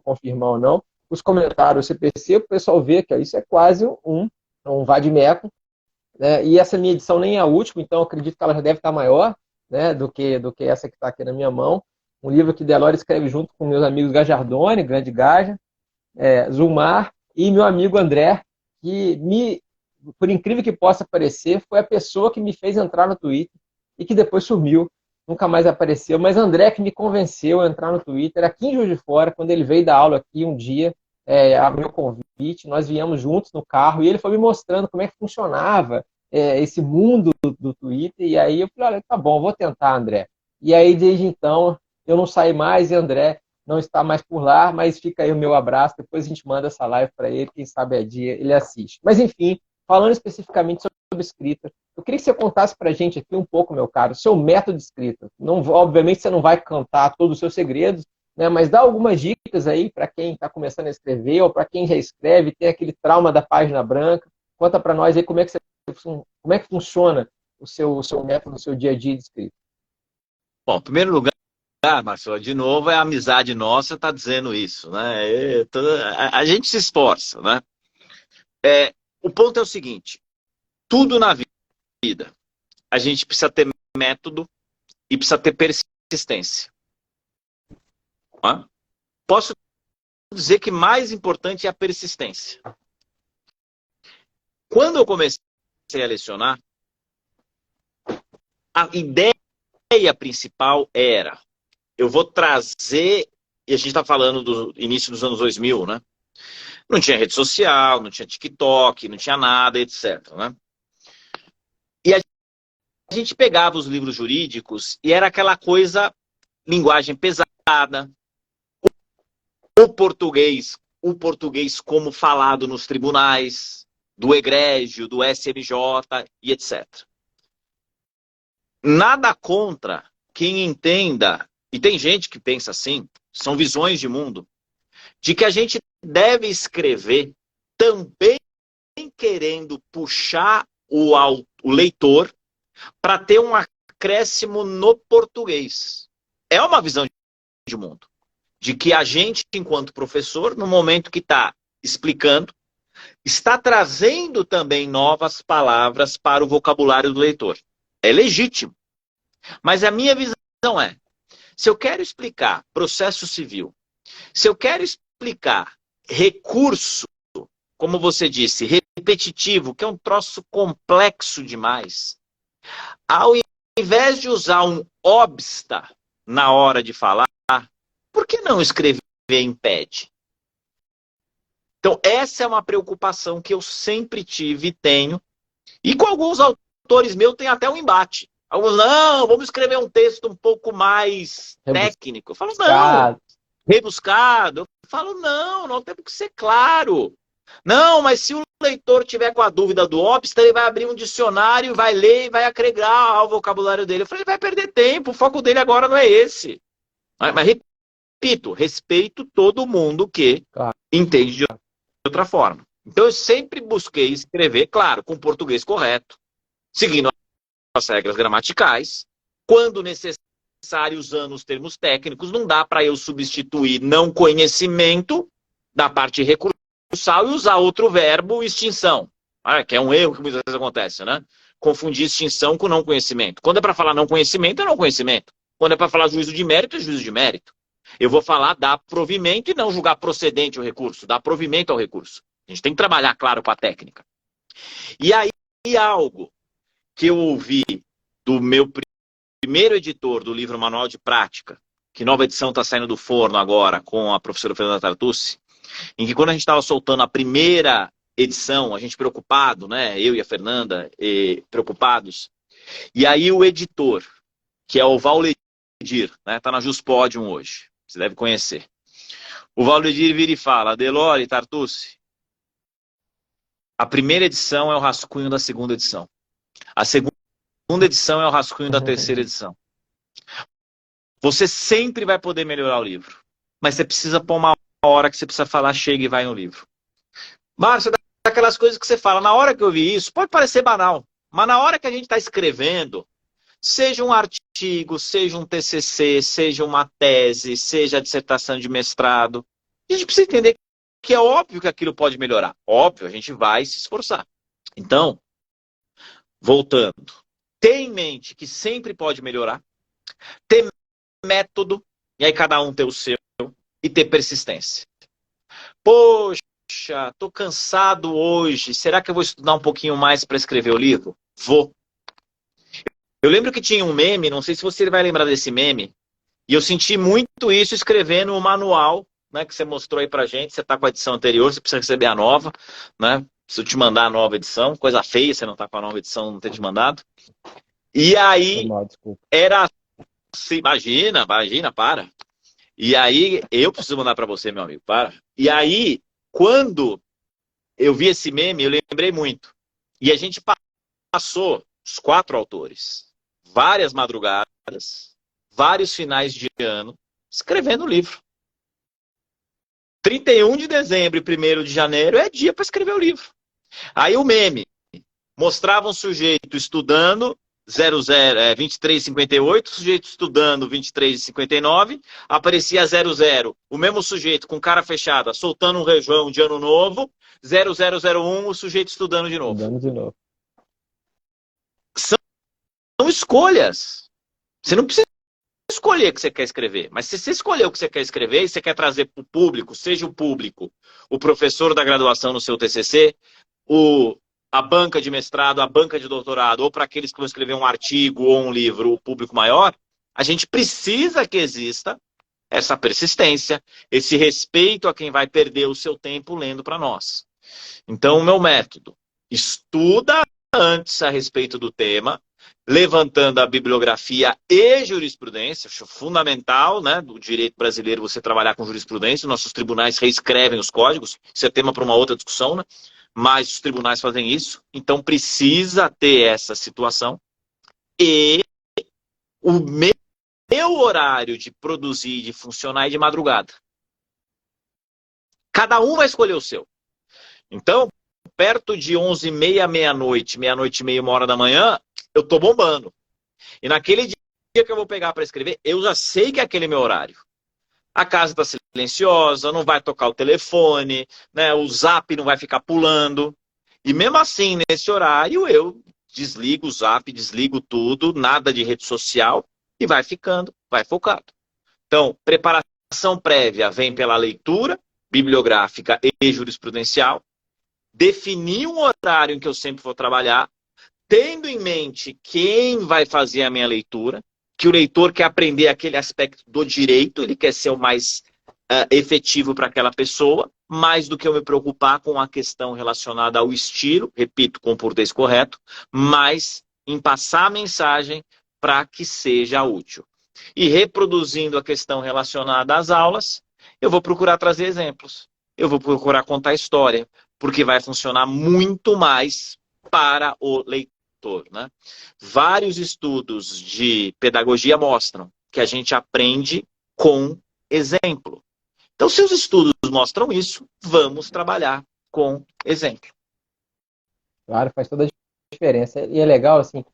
confirmar ou não, os comentários, você percebe, o pessoal vê que isso é quase um vade-mecum, né? E essa minha edição nem é a última, então eu acredito que ela já deve estar maior, né, do que essa que está aqui na minha mão. Um livro que Delor escreve junto com meus amigos Gajardoni, Grande Gaja, Zulmar e meu amigo André, que por incrível que possa parecer, foi a pessoa que me fez entrar no Twitter e que depois sumiu, nunca mais apareceu, mas André que me convenceu a entrar no Twitter, aqui em Juiz de Fora, quando ele veio dar aula aqui um dia, a meu convite, nós viemos juntos no carro, e ele foi me mostrando como é que funcionava esse mundo do Twitter, e aí eu falei, olha, tá bom, vou tentar, André. E aí, desde então, eu não saí mais, e André não está mais por lá, mas fica aí o meu abraço, depois a gente manda essa live para ele, quem sabe é dia ele assiste. Mas enfim, falando especificamente sobre escrita, eu queria que você contasse para a gente aqui um pouco, meu caro, o seu método de escrita. Não, obviamente você não vai cantar todos os seus segredos, né, mas dá algumas dicas aí para quem está começando a escrever ou para quem já escreve, tem aquele trauma da página branca. Conta para nós aí como é que funciona o seu método, o seu dia a dia de escrita. Bom, em primeiro lugar, Marcelo, de novo é a amizade nossa tá dizendo isso, né? A gente se esforça, né? O ponto é o seguinte, tudo na vida, a gente precisa ter método e precisa ter persistência. Né? Posso dizer que mais importante é a persistência. Quando eu comecei a lecionar, a ideia principal era, eu vou trazer, e a gente está falando do início dos anos 2000, né? Não tinha rede social, não tinha TikTok, não tinha nada, etc. Né? E a gente pegava os livros jurídicos e era aquela coisa, linguagem pesada, o português como falado nos tribunais, do egrégio, do SMJ e etc. Nada contra quem entenda, e tem gente que pensa assim, são visões de mundo, de que a gente deve escrever também querendo puxar o leitor para ter um acréscimo no português. É uma visão de mundo. De que a gente, enquanto professor, no momento que está explicando, está trazendo também novas palavras para o vocabulário do leitor. É legítimo. Mas a minha visão é, se eu quero explicar processo civil, se eu quero explicar recurso, como você disse, repetitivo, que é um troço complexo demais, ao invés de usar um obsta na hora de falar, por que não escrever em pad? Então, essa é uma preocupação que eu sempre tive e tenho. E com alguns autores meus tem até um embate. Alguns, não, vamos escrever um texto um pouco mais técnico. Eu falo, não, rebuscado. Eu falo, não, nós temos que ser claro. Não, mas se o leitor tiver com a dúvida do obsta, ele vai abrir um dicionário, vai ler e vai agregar ao vocabulário dele. Eu falei, ele vai perder tempo, o foco dele agora não é esse. Mas repito, respeito todo mundo que entende de outra forma. Então eu sempre busquei escrever, claro, com português correto, seguindo as regras gramaticais, quando necessário, usando os termos técnicos, não dá para eu substituir não conhecimento da parte recursal e usar outro verbo, extinção, que é um erro que muitas vezes acontece, né? Confundir extinção com não conhecimento. Quando é para falar não conhecimento, é não conhecimento. Quando é para falar juízo de mérito, é juízo de mérito. Eu vou falar dar provimento e não julgar procedente o recurso, dar provimento ao recurso. A gente tem que trabalhar, claro, com a técnica. E aí, algo que eu ouvi do meu primeiro editor do livro Manual de Prática, que nova edição está saindo do forno agora, com a professora Fernanda Tartucci, em que quando a gente estava soltando a primeira edição, a gente preocupado, né, eu e a Fernanda, preocupados, e aí o editor, que é o Valdir, né, está na Juspodium hoje, você deve conhecer. O Valdir vira e fala, Delore, Tartucci, a primeira edição é o rascunho da segunda edição. A segunda edição é o rascunho da terceira edição. Você sempre vai poder melhorar o livro. Mas você precisa pôr uma hora que você precisa falar, chega e vai no livro. Márcio, daquelas coisas que você fala, na hora que eu vi isso, pode parecer banal, mas na hora que a gente está escrevendo, seja um artigo, seja um TCC, seja uma tese, seja a dissertação de mestrado, a gente precisa entender que é óbvio que aquilo pode melhorar. Óbvio, a gente vai se esforçar. Então, voltando, ter em mente que sempre pode melhorar, ter método, e aí cada um ter o seu, e ter persistência. Poxa, tô cansado hoje, será que eu vou estudar um pouquinho mais para escrever o livro? Vou. Eu lembro que tinha um meme, não sei se você vai lembrar desse meme, e eu senti muito isso escrevendo o manual, né, que você mostrou aí pra gente. Você tá com a edição anterior, você precisa receber a nova, né? Preciso te mandar a nova edição, coisa feia você não tá com a nova edição, não ter te mandado. E aí, era assim, imagina, para. E aí, eu preciso mandar pra você, meu amigo, para. E aí, quando eu vi esse meme, eu lembrei muito. E a gente passou, os 4 autores, várias madrugadas, vários finais de ano, escrevendo o livro. 31 de dezembro e 1º de janeiro é dia para escrever o livro. Aí o meme mostrava um sujeito estudando 23,58, sujeito estudando 23,59, aparecia 00, o mesmo sujeito com cara fechada, soltando um rejão de ano novo, 0001, o sujeito estudando de novo. Estudando de novo. São escolhas. Você não precisa escolher o que você quer escrever, mas se você escolher o que você quer escrever e você quer trazer para o público, seja o público, o professor da graduação no seu TCC, a banca de mestrado, a banca de doutorado, ou para aqueles que vão escrever um artigo ou um livro, o público maior, a gente precisa que exista essa persistência, esse respeito a quem vai perder o seu tempo lendo para nós. Então, o meu método, estuda antes a respeito do tema, levantando a bibliografia e jurisprudência, acho fundamental, né, do direito brasileiro você trabalhar com jurisprudência, nossos tribunais reescrevem os códigos, isso é tema para uma outra discussão, né? Mas os tribunais fazem isso, então precisa ter essa situação. E o meu horário de produzir, de funcionar é de madrugada. Cada um vai escolher o seu. Então, perto de 11h30, meia-noite, meia-noite e meia, 1h da manhã, eu tô bombando. E naquele dia que eu vou pegar para escrever, eu já sei que é aquele meu horário. A casa está silenciosa, não vai tocar o telefone, né? O zap não vai ficar pulando. E mesmo assim, nesse horário, eu desligo o zap, desligo tudo, nada de rede social, e vai ficando, vai focado. Então, preparação prévia vem pela leitura bibliográfica e jurisprudencial, definir um horário em que eu sempre vou trabalhar, tendo em mente quem vai fazer a minha leitura, que o leitor quer aprender aquele aspecto do direito, ele quer ser o mais efetivo para aquela pessoa, mais do que eu me preocupar com a questão relacionada ao estilo, repito, com o português correto, mas em passar a mensagem para que seja útil. E reproduzindo a questão relacionada às aulas, eu vou procurar trazer exemplos, eu vou procurar contar história, porque vai funcionar muito mais para o leitor. Né? Vários estudos de pedagogia mostram que a gente aprende com exemplo. Então, se os estudos mostram isso, vamos trabalhar com exemplo. Claro, faz toda a diferença. E é legal, assim,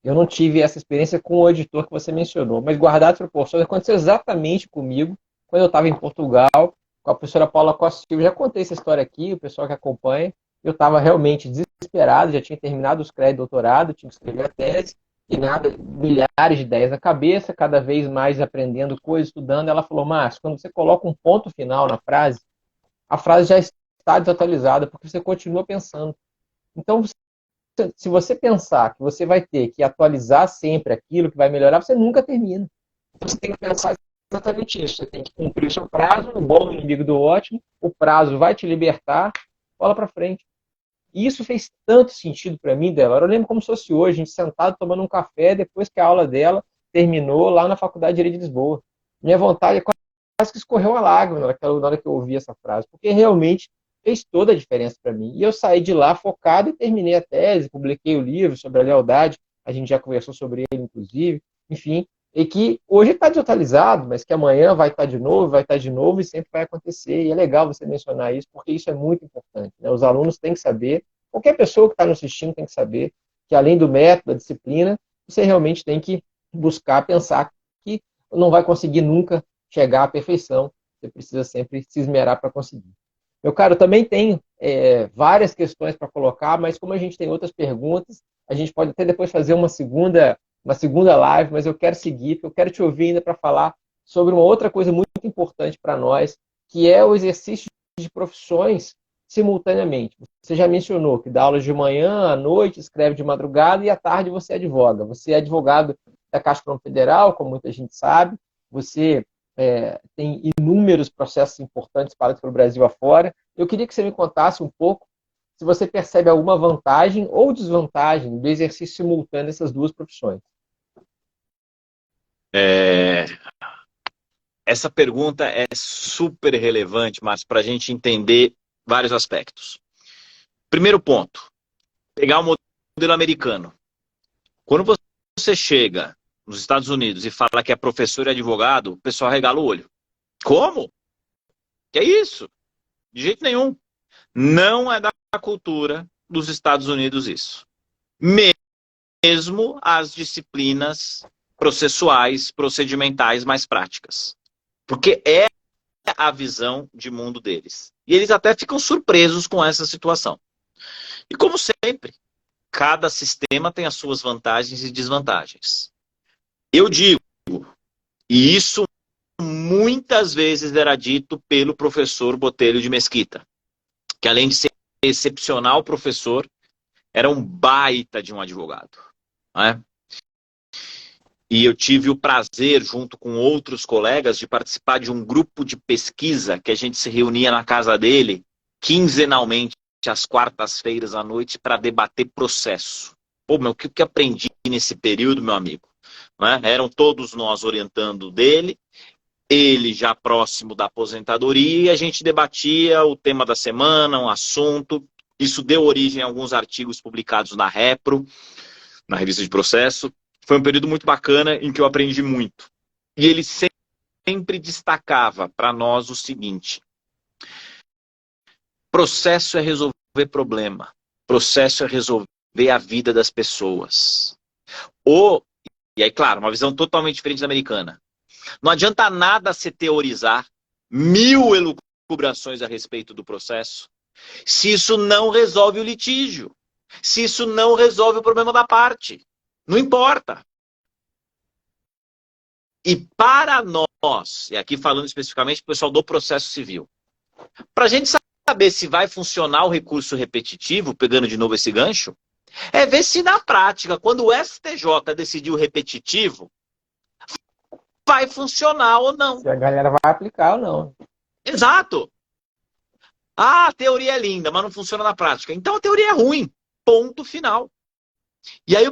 eu não tive essa experiência com o editor que você mencionou, mas guardado proporções, aconteceu exatamente comigo quando eu estava em Portugal, com a professora Paula Costa Silva. Já contei essa história aqui, o pessoal que acompanha. Eu estava realmente desesperado, já tinha terminado os créditos de doutorado, tinha que escrever a tese, e nada, milhares de ideias na cabeça, cada vez mais aprendendo coisas, estudando. Ela falou, Márcio, quando você coloca um ponto final na frase, a frase já está desatualizada, porque você continua pensando. Então, se você pensar que você vai ter que atualizar sempre aquilo que vai melhorar, você nunca termina. Então, você tem que pensar exatamente isso. Você tem que cumprir o seu prazo, o bom inimigo do ótimo, o prazo vai te libertar, bola para frente. E isso fez tanto sentido para mim, Débora. Eu lembro como se fosse hoje, a gente sentado tomando um café depois que a aula dela terminou lá na Faculdade de Direito de Lisboa. Minha vontade é quase que escorreu uma lágrima na hora que eu ouvi essa frase, porque realmente fez toda a diferença para mim. E eu saí de lá focado e terminei a tese, publiquei o livro sobre a lealdade, a gente já conversou sobre ele, inclusive, enfim, e que hoje está desatualizado, mas que amanhã vai estar de novo e sempre vai acontecer. E é legal você mencionar isso, porque isso é muito importante. Né? Os alunos têm que saber, qualquer pessoa que está nos assistindo tem que saber que além do método, da disciplina, você realmente tem que buscar, pensar que não vai conseguir nunca chegar à perfeição. Você precisa sempre se esmerar para conseguir. Meu caro, eu também tenho várias questões para colocar, mas como a gente tem outras perguntas, a gente pode até depois fazer uma segunda live, mas eu quero seguir, porque eu quero te ouvir ainda para falar sobre uma outra coisa muito importante para nós, que é o exercício de profissões simultaneamente. Você já mencionou que dá aulas de manhã, à noite, escreve de madrugada e à tarde você advoga. Você é advogado da Caixa Econômica Federal, como muita gente sabe, você tem inúmeros processos importantes parados pelo Brasil afora. Eu queria que você me contasse um pouco se você percebe alguma vantagem ou desvantagem do exercício simultâneo dessas duas profissões. Essa pergunta é super relevante, mas para a gente entender vários aspectos. Primeiro ponto, pegar o modelo americano. Quando você chega nos Estados Unidos e fala que é professor e advogado, o pessoal regala o olho. Como? Que é isso? De jeito nenhum. Não é da cultura dos Estados Unidos isso. mesmo as disciplinas processuais, procedimentais mais práticas. Porque é a visão de mundo deles. E eles até ficam surpresos com essa situação. E como sempre, cada sistema tem as suas vantagens e desvantagens. Eu digo, e isso muitas vezes era dito pelo professor Botelho de Mesquita, que além de ser excepcional professor, era um baita de um advogado. Né? E eu tive o prazer, junto com outros colegas, de participar de um grupo de pesquisa que a gente se reunia na casa dele, quinzenalmente, às quartas-feiras à noite, para debater processo. Pô, meu, o que eu aprendi nesse período, meu amigo? Né? Eram todos nós orientando dele, ele já próximo da aposentadoria, e a gente debatia o tema da semana, um assunto. Isso deu origem a alguns artigos publicados na Repro, na revista de processo. Foi um período muito bacana em que eu aprendi muito. E ele sempre destacava para nós o seguinte: processo é resolver problema. Processo é resolver a vida das pessoas. E aí, claro, uma visão totalmente diferente da americana. Não adianta nada se teorizar 1000 elucubrações a respeito do processo se isso não resolve o litígio. Se isso não resolve o problema da parte. Não importa. E para nós, e aqui falando especificamente para o pessoal do processo civil, para a gente saber se vai funcionar o recurso repetitivo, pegando de novo esse gancho, é ver se na prática, quando o STJ decidiu repetitivo, vai funcionar ou não. Se a galera vai aplicar ou não. Exato. Ah, a teoria é linda, mas não funciona na prática. Então a teoria é ruim. Ponto final. E aí o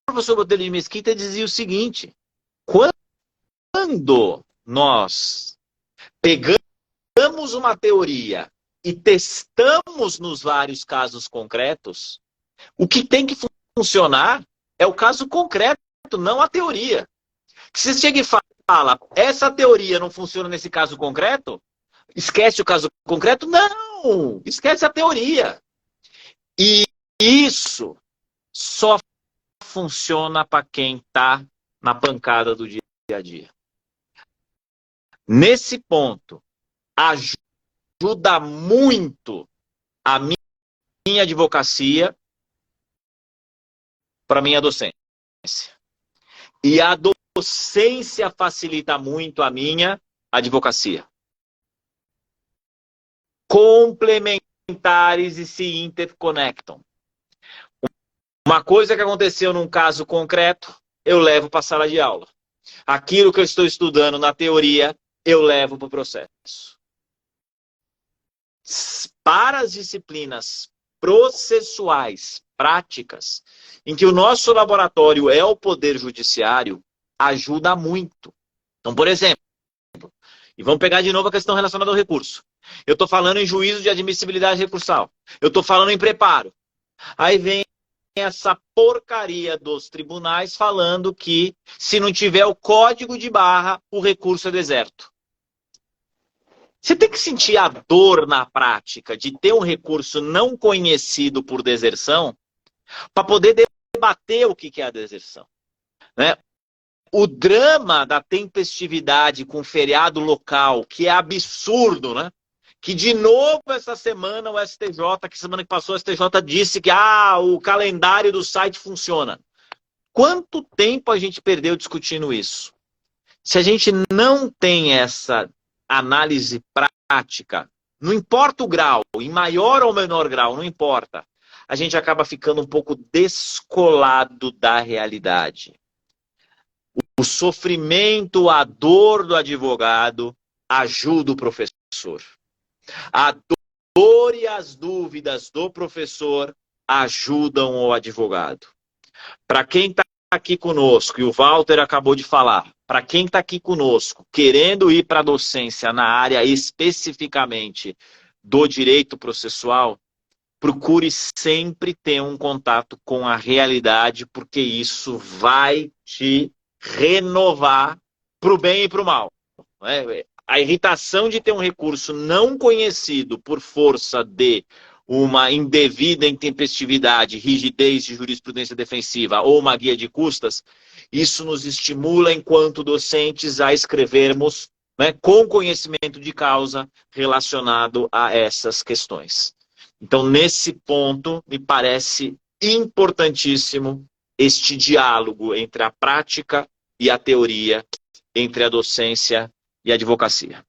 professor Botelho de Mesquita dizia o seguinte: quando nós pegamos uma teoria e testamos nos vários casos concretos, o que tem que funcionar é o caso concreto, não a teoria. Se você chega e fala, essa teoria não funciona nesse caso concreto, esquece o caso concreto? Não! Esquece a teoria. E isso só funciona para quem está na pancada do dia a dia. Nesse ponto, ajuda muito a minha advocacia para minha docência. E a docência facilita muito a minha advocacia. Complementares e se interconectam. Uma coisa que aconteceu num caso concreto, eu levo para a sala de aula. Aquilo que eu estou estudando na teoria, eu levo para o processo. Para as disciplinas processuais, práticas, em que o nosso laboratório é o poder judiciário, ajuda muito. Então, por exemplo, e vamos pegar de novo a questão relacionada ao recurso. Eu estou falando em juízo de admissibilidade recursal. Eu estou falando em preparo. Aí vem essa porcaria dos tribunais falando que se não tiver o código de barra, o recurso é deserto. Você tem que sentir a dor na prática de ter um recurso não conhecido por deserção para poder debater o que é a deserção. Né? O drama da tempestividade com feriado local, que é absurdo, né? Que de novo essa semana o STJ, que semana que passou o STJ disse que o calendário do site funciona. Quanto tempo a gente perdeu discutindo isso? Se a gente não tem essa análise prática, não importa o grau, em maior ou menor grau, não importa, a gente acaba ficando um pouco descolado da realidade. O sofrimento, a dor do advogado ajuda o professor. A dor e as dúvidas do professor ajudam o advogado. Para quem está aqui conosco, e o Walter acabou de falar, para quem está aqui conosco, querendo ir para a docência na área especificamente do direito processual, procure sempre ter um contato com a realidade, porque isso vai te renovar para o bem e para o mal. A irritação de ter um recurso não conhecido por força de uma indevida intempestividade, rigidez de jurisprudência defensiva ou uma guia de custas, isso nos estimula, enquanto docentes, a escrevermos, né, com conhecimento de causa relacionado a essas questões. Então, nesse ponto, me parece importantíssimo este diálogo entre a prática e a teoria, entre a docência e a advocacia.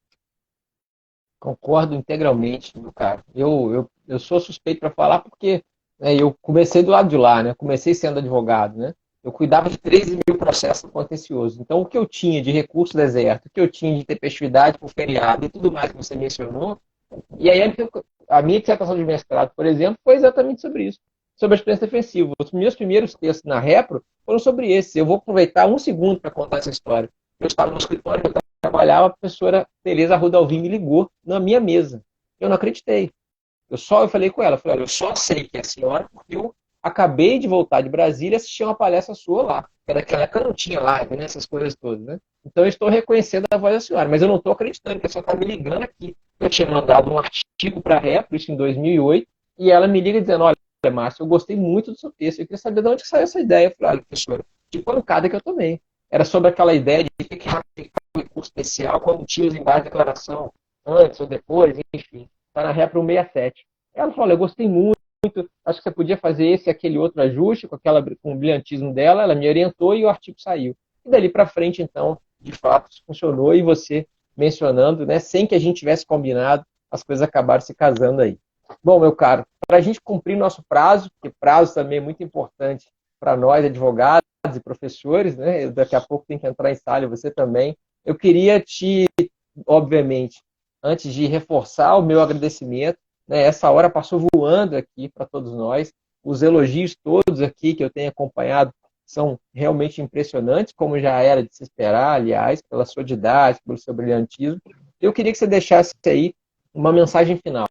Concordo integralmente, meu cara. Eu sou suspeito para falar porque, né, eu comecei do lado de lá, né? Comecei sendo advogado, né? Eu cuidava de 13 mil processos contenciosos. Então, o que eu tinha de recurso deserto, o que eu tinha de tempestividade por feriado e tudo mais que você mencionou, e aí a minha dissertação de mestrado, por exemplo, foi exatamente sobre isso, sobre a experiência defensiva. Os meus primeiros textos na Repro foram sobre esse. Eu vou aproveitar um segundo para contar essa história. Eu estava no escritório, eu trabalhava, a professora Tereza Rudalvin me ligou na minha mesa. Eu não acreditei. Eu falei com ela, olha, eu só sei que é a senhora porque eu acabei de voltar de Brasília e assisti uma palestra sua lá. Porque naquela época não tinha live, né, essas coisas todas, né? Então eu estou reconhecendo a voz da senhora, mas eu não estou acreditando que a senhora está me ligando aqui. Eu tinha mandado um artigo para a Repro, isso em 2008, e ela me liga dizendo, olha, Márcio, eu gostei muito do seu texto, eu queria saber de onde saiu essa ideia. Eu falei, olha, professora, que pancada que eu tomei. Era sobre aquela ideia de ter que ratificar o recurso especial quando tinha os embargos de declaração, antes ou depois, enfim. Está na Repro 167. Ela falou, eu gostei muito, acho que você podia fazer esse e aquele outro ajuste com o brilhantismo dela, ela me orientou e o artigo saiu. E dali para frente, então, de fato, isso funcionou, e você mencionando, né, sem que a gente tivesse combinado, as coisas acabaram se casando aí. Bom, meu caro, para a gente cumprir nosso prazo, porque prazo também é muito importante para nós, advogados e professores, né? Daqui a pouco tem que entrar em sala, você também. Eu queria obviamente, antes de reforçar o meu agradecimento, né, essa hora passou voando aqui para todos nós, os elogios todos aqui que eu tenho acompanhado são realmente impressionantes, como já era de se esperar, aliás, pela sua didática, pelo seu brilhantismo. Eu queria que você deixasse aí uma mensagem final.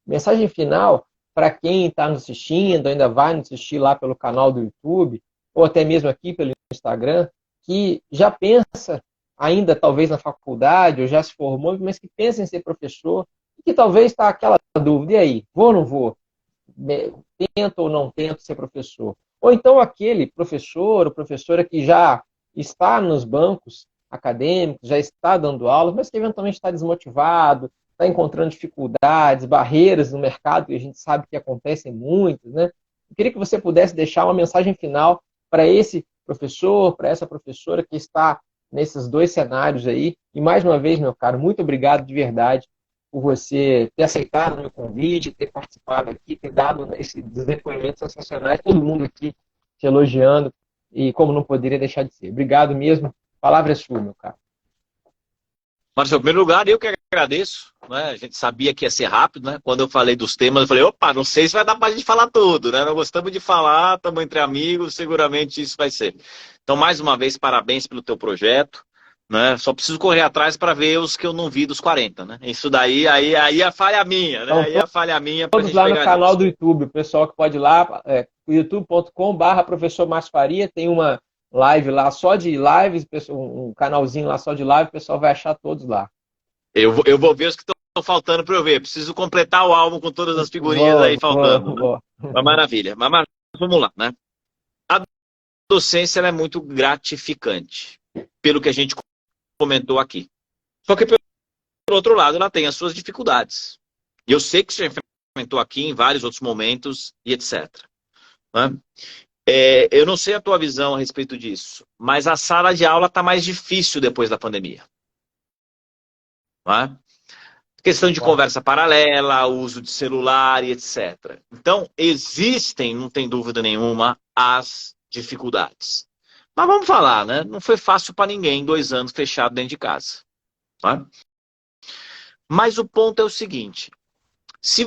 Mensagem final para quem está nos assistindo, ainda vai nos assistir lá pelo canal do YouTube, ou até mesmo aqui pelo Instagram, que já pensa ainda talvez na faculdade, ou já se formou, mas que pensa em ser professor, e que talvez está aquela dúvida, e aí, vou ou não vou? Tento ou não tento ser professor? Ou então aquele professor ou professora que já está nos bancos acadêmicos, já está dando aula, mas que eventualmente está desmotivado, está encontrando dificuldades, barreiras no mercado, que a gente sabe que acontecem muitas, né? Eu queria que você pudesse deixar uma mensagem final para esse professor, para essa professora que está nesses dois cenários aí. E mais uma vez, meu caro, muito obrigado de verdade por você ter aceitado o meu convite, ter participado aqui, ter dado esses depoimentos sensacionais, todo mundo aqui te elogiando, e como não poderia deixar de ser. Obrigado mesmo. A palavra é sua, meu caro. Marcelo, em primeiro lugar, eu que agradeço, né? A gente sabia que ia ser rápido, né? Quando eu falei dos temas, eu falei, opa, não sei se vai dar para a gente falar tudo, né? Nós gostamos de falar, estamos entre amigos, seguramente isso vai ser. Então, mais uma vez, parabéns pelo teu projeto, né? Só preciso correr atrás para ver os que eu não vi dos 40, né? Isso daí, aí a falha minha, né? Então, aí a falha minha para a todos gente lá no pegar canal nisso. do YouTube, o pessoal que pode ir lá, youtube.com/professor Márcio Faria, tem uma live lá só de lives, um canalzinho lá só de live, o pessoal vai achar todos lá. Eu vou ver os que estão faltando para eu ver. Preciso completar o álbum com todas as figurinhas aí faltando, né? Uma maravilha. Mas vamos lá, né? A docência ela é muito gratificante, pelo que a gente comentou aqui. Só que, por outro lado, ela tem as suas dificuldades. E eu sei que você já comentou aqui em vários outros momentos e etc. Né? Eu não sei a tua visão a respeito disso, mas a sala de aula está mais difícil depois da pandemia. Né? Questão de conversa paralela, uso de celular e etc. Então, existem, não tem dúvida nenhuma, as dificuldades. Mas vamos falar, né? Não foi fácil para ninguém 2 anos fechado dentro de casa. Tá? Mas o ponto é o seguinte, se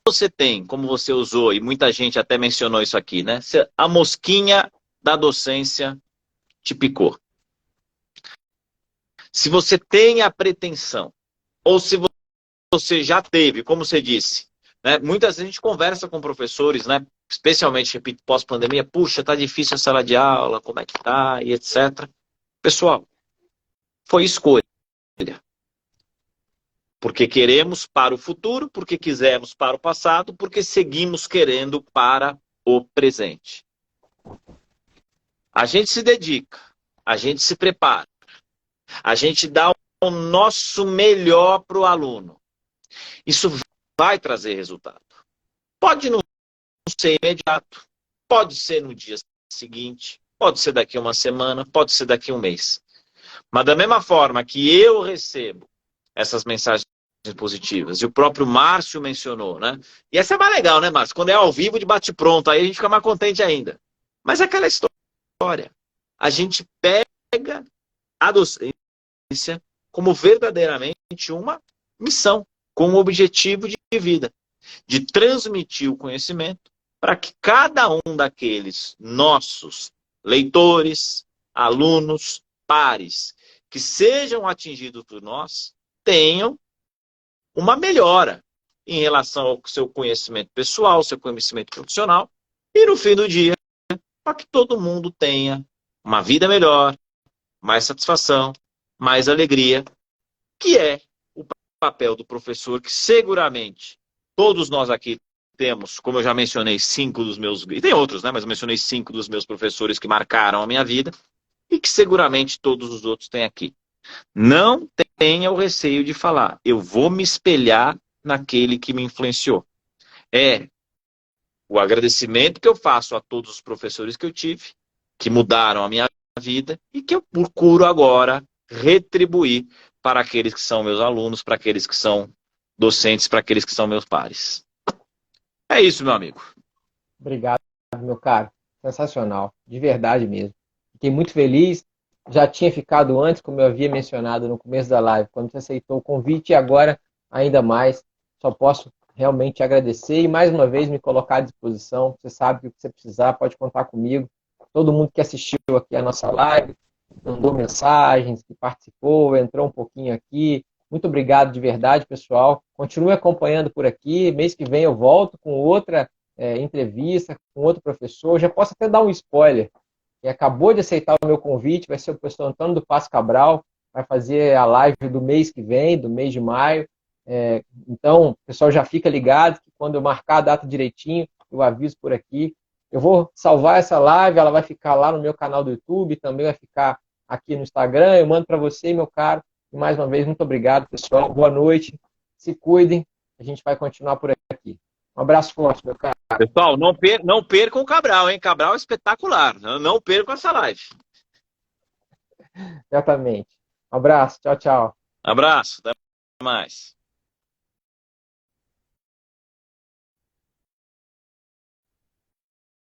você tem, como você usou, e muita gente até mencionou isso aqui, né? A mosquinha da docência te picou. Se você tem a pretensão, ou se você já teve, como você disse, né? Muitas vezes a gente conversa com professores, né? Especialmente, repito, pós-pandemia, puxa, tá difícil a sala de aula, como é que tá, e etc. Pessoal, foi escolha. Porque queremos para o futuro, porque quisemos para o passado, porque seguimos querendo para o presente. A gente se dedica, a gente se prepara, a gente dá o nosso melhor para o aluno. Isso vai trazer resultado. Pode não ser imediato, pode ser no dia seguinte, pode ser daqui a uma semana, pode ser daqui a um mês. Mas da mesma forma que eu recebo essas mensagens positivas, e o próprio Márcio mencionou, né? E essa é mais legal, né, Márcio? Quando é ao vivo de bate-pronto, aí a gente fica mais contente ainda. Mas é aquela história. A gente pega a docência como verdadeiramente uma missão, com um objetivo de vida, de transmitir o conhecimento para que cada um daqueles nossos leitores, alunos, pares, que sejam atingidos por nós, tenham uma melhora em relação ao seu conhecimento pessoal, seu conhecimento profissional, e no fim do dia, para que todo mundo tenha uma vida melhor, mais satisfação, mais alegria, que é o papel do professor, que seguramente todos nós aqui temos, como eu já mencionei, 5 dos meus... E tem outros, né? Mas eu mencionei 5 dos meus professores que marcaram a minha vida e que seguramente todos os outros têm aqui. Não tenha o receio de falar. Eu vou me espelhar naquele que me influenciou. É o agradecimento que eu faço a todos os professores que eu tive, que mudaram a minha vida e que eu procuro agora retribuir para aqueles que são meus alunos, para aqueles que são docentes, para aqueles que são meus pares. É isso, meu amigo. Obrigado, meu caro. Sensacional. De verdade mesmo. Fiquei muito feliz. Já tinha ficado antes, como eu havia mencionado no começo da live, quando você aceitou o convite, e agora ainda mais. Só posso realmente agradecer e mais uma vez me colocar à disposição. Você sabe que o que você precisar, pode contar comigo. Todo mundo que assistiu aqui a nossa live, mandou mensagens, que participou, entrou um pouquinho aqui. Muito obrigado de verdade, pessoal. Continue acompanhando por aqui. Mês que vem eu volto com outra entrevista, com outro professor. Já posso até dar um spoiler. Quem acabou de aceitar o meu convite vai ser o professor Antônio do Passo Cabral, vai fazer a live do mês que vem, do mês de maio. Então, o pessoal já fica ligado que quando eu marcar a data direitinho, eu aviso por aqui. Eu vou salvar essa live, ela vai ficar lá no meu canal do YouTube, também vai ficar aqui no Instagram. Eu mando para você, meu caro. E mais uma vez, muito obrigado, pessoal. Boa noite. Se cuidem. A gente vai continuar por aqui. Um abraço forte, meu caro. Pessoal, não percam o Cabral, hein? Cabral é espetacular. Não percam essa live. Exatamente. Um abraço. Tchau, tchau. Abraço. Até mais.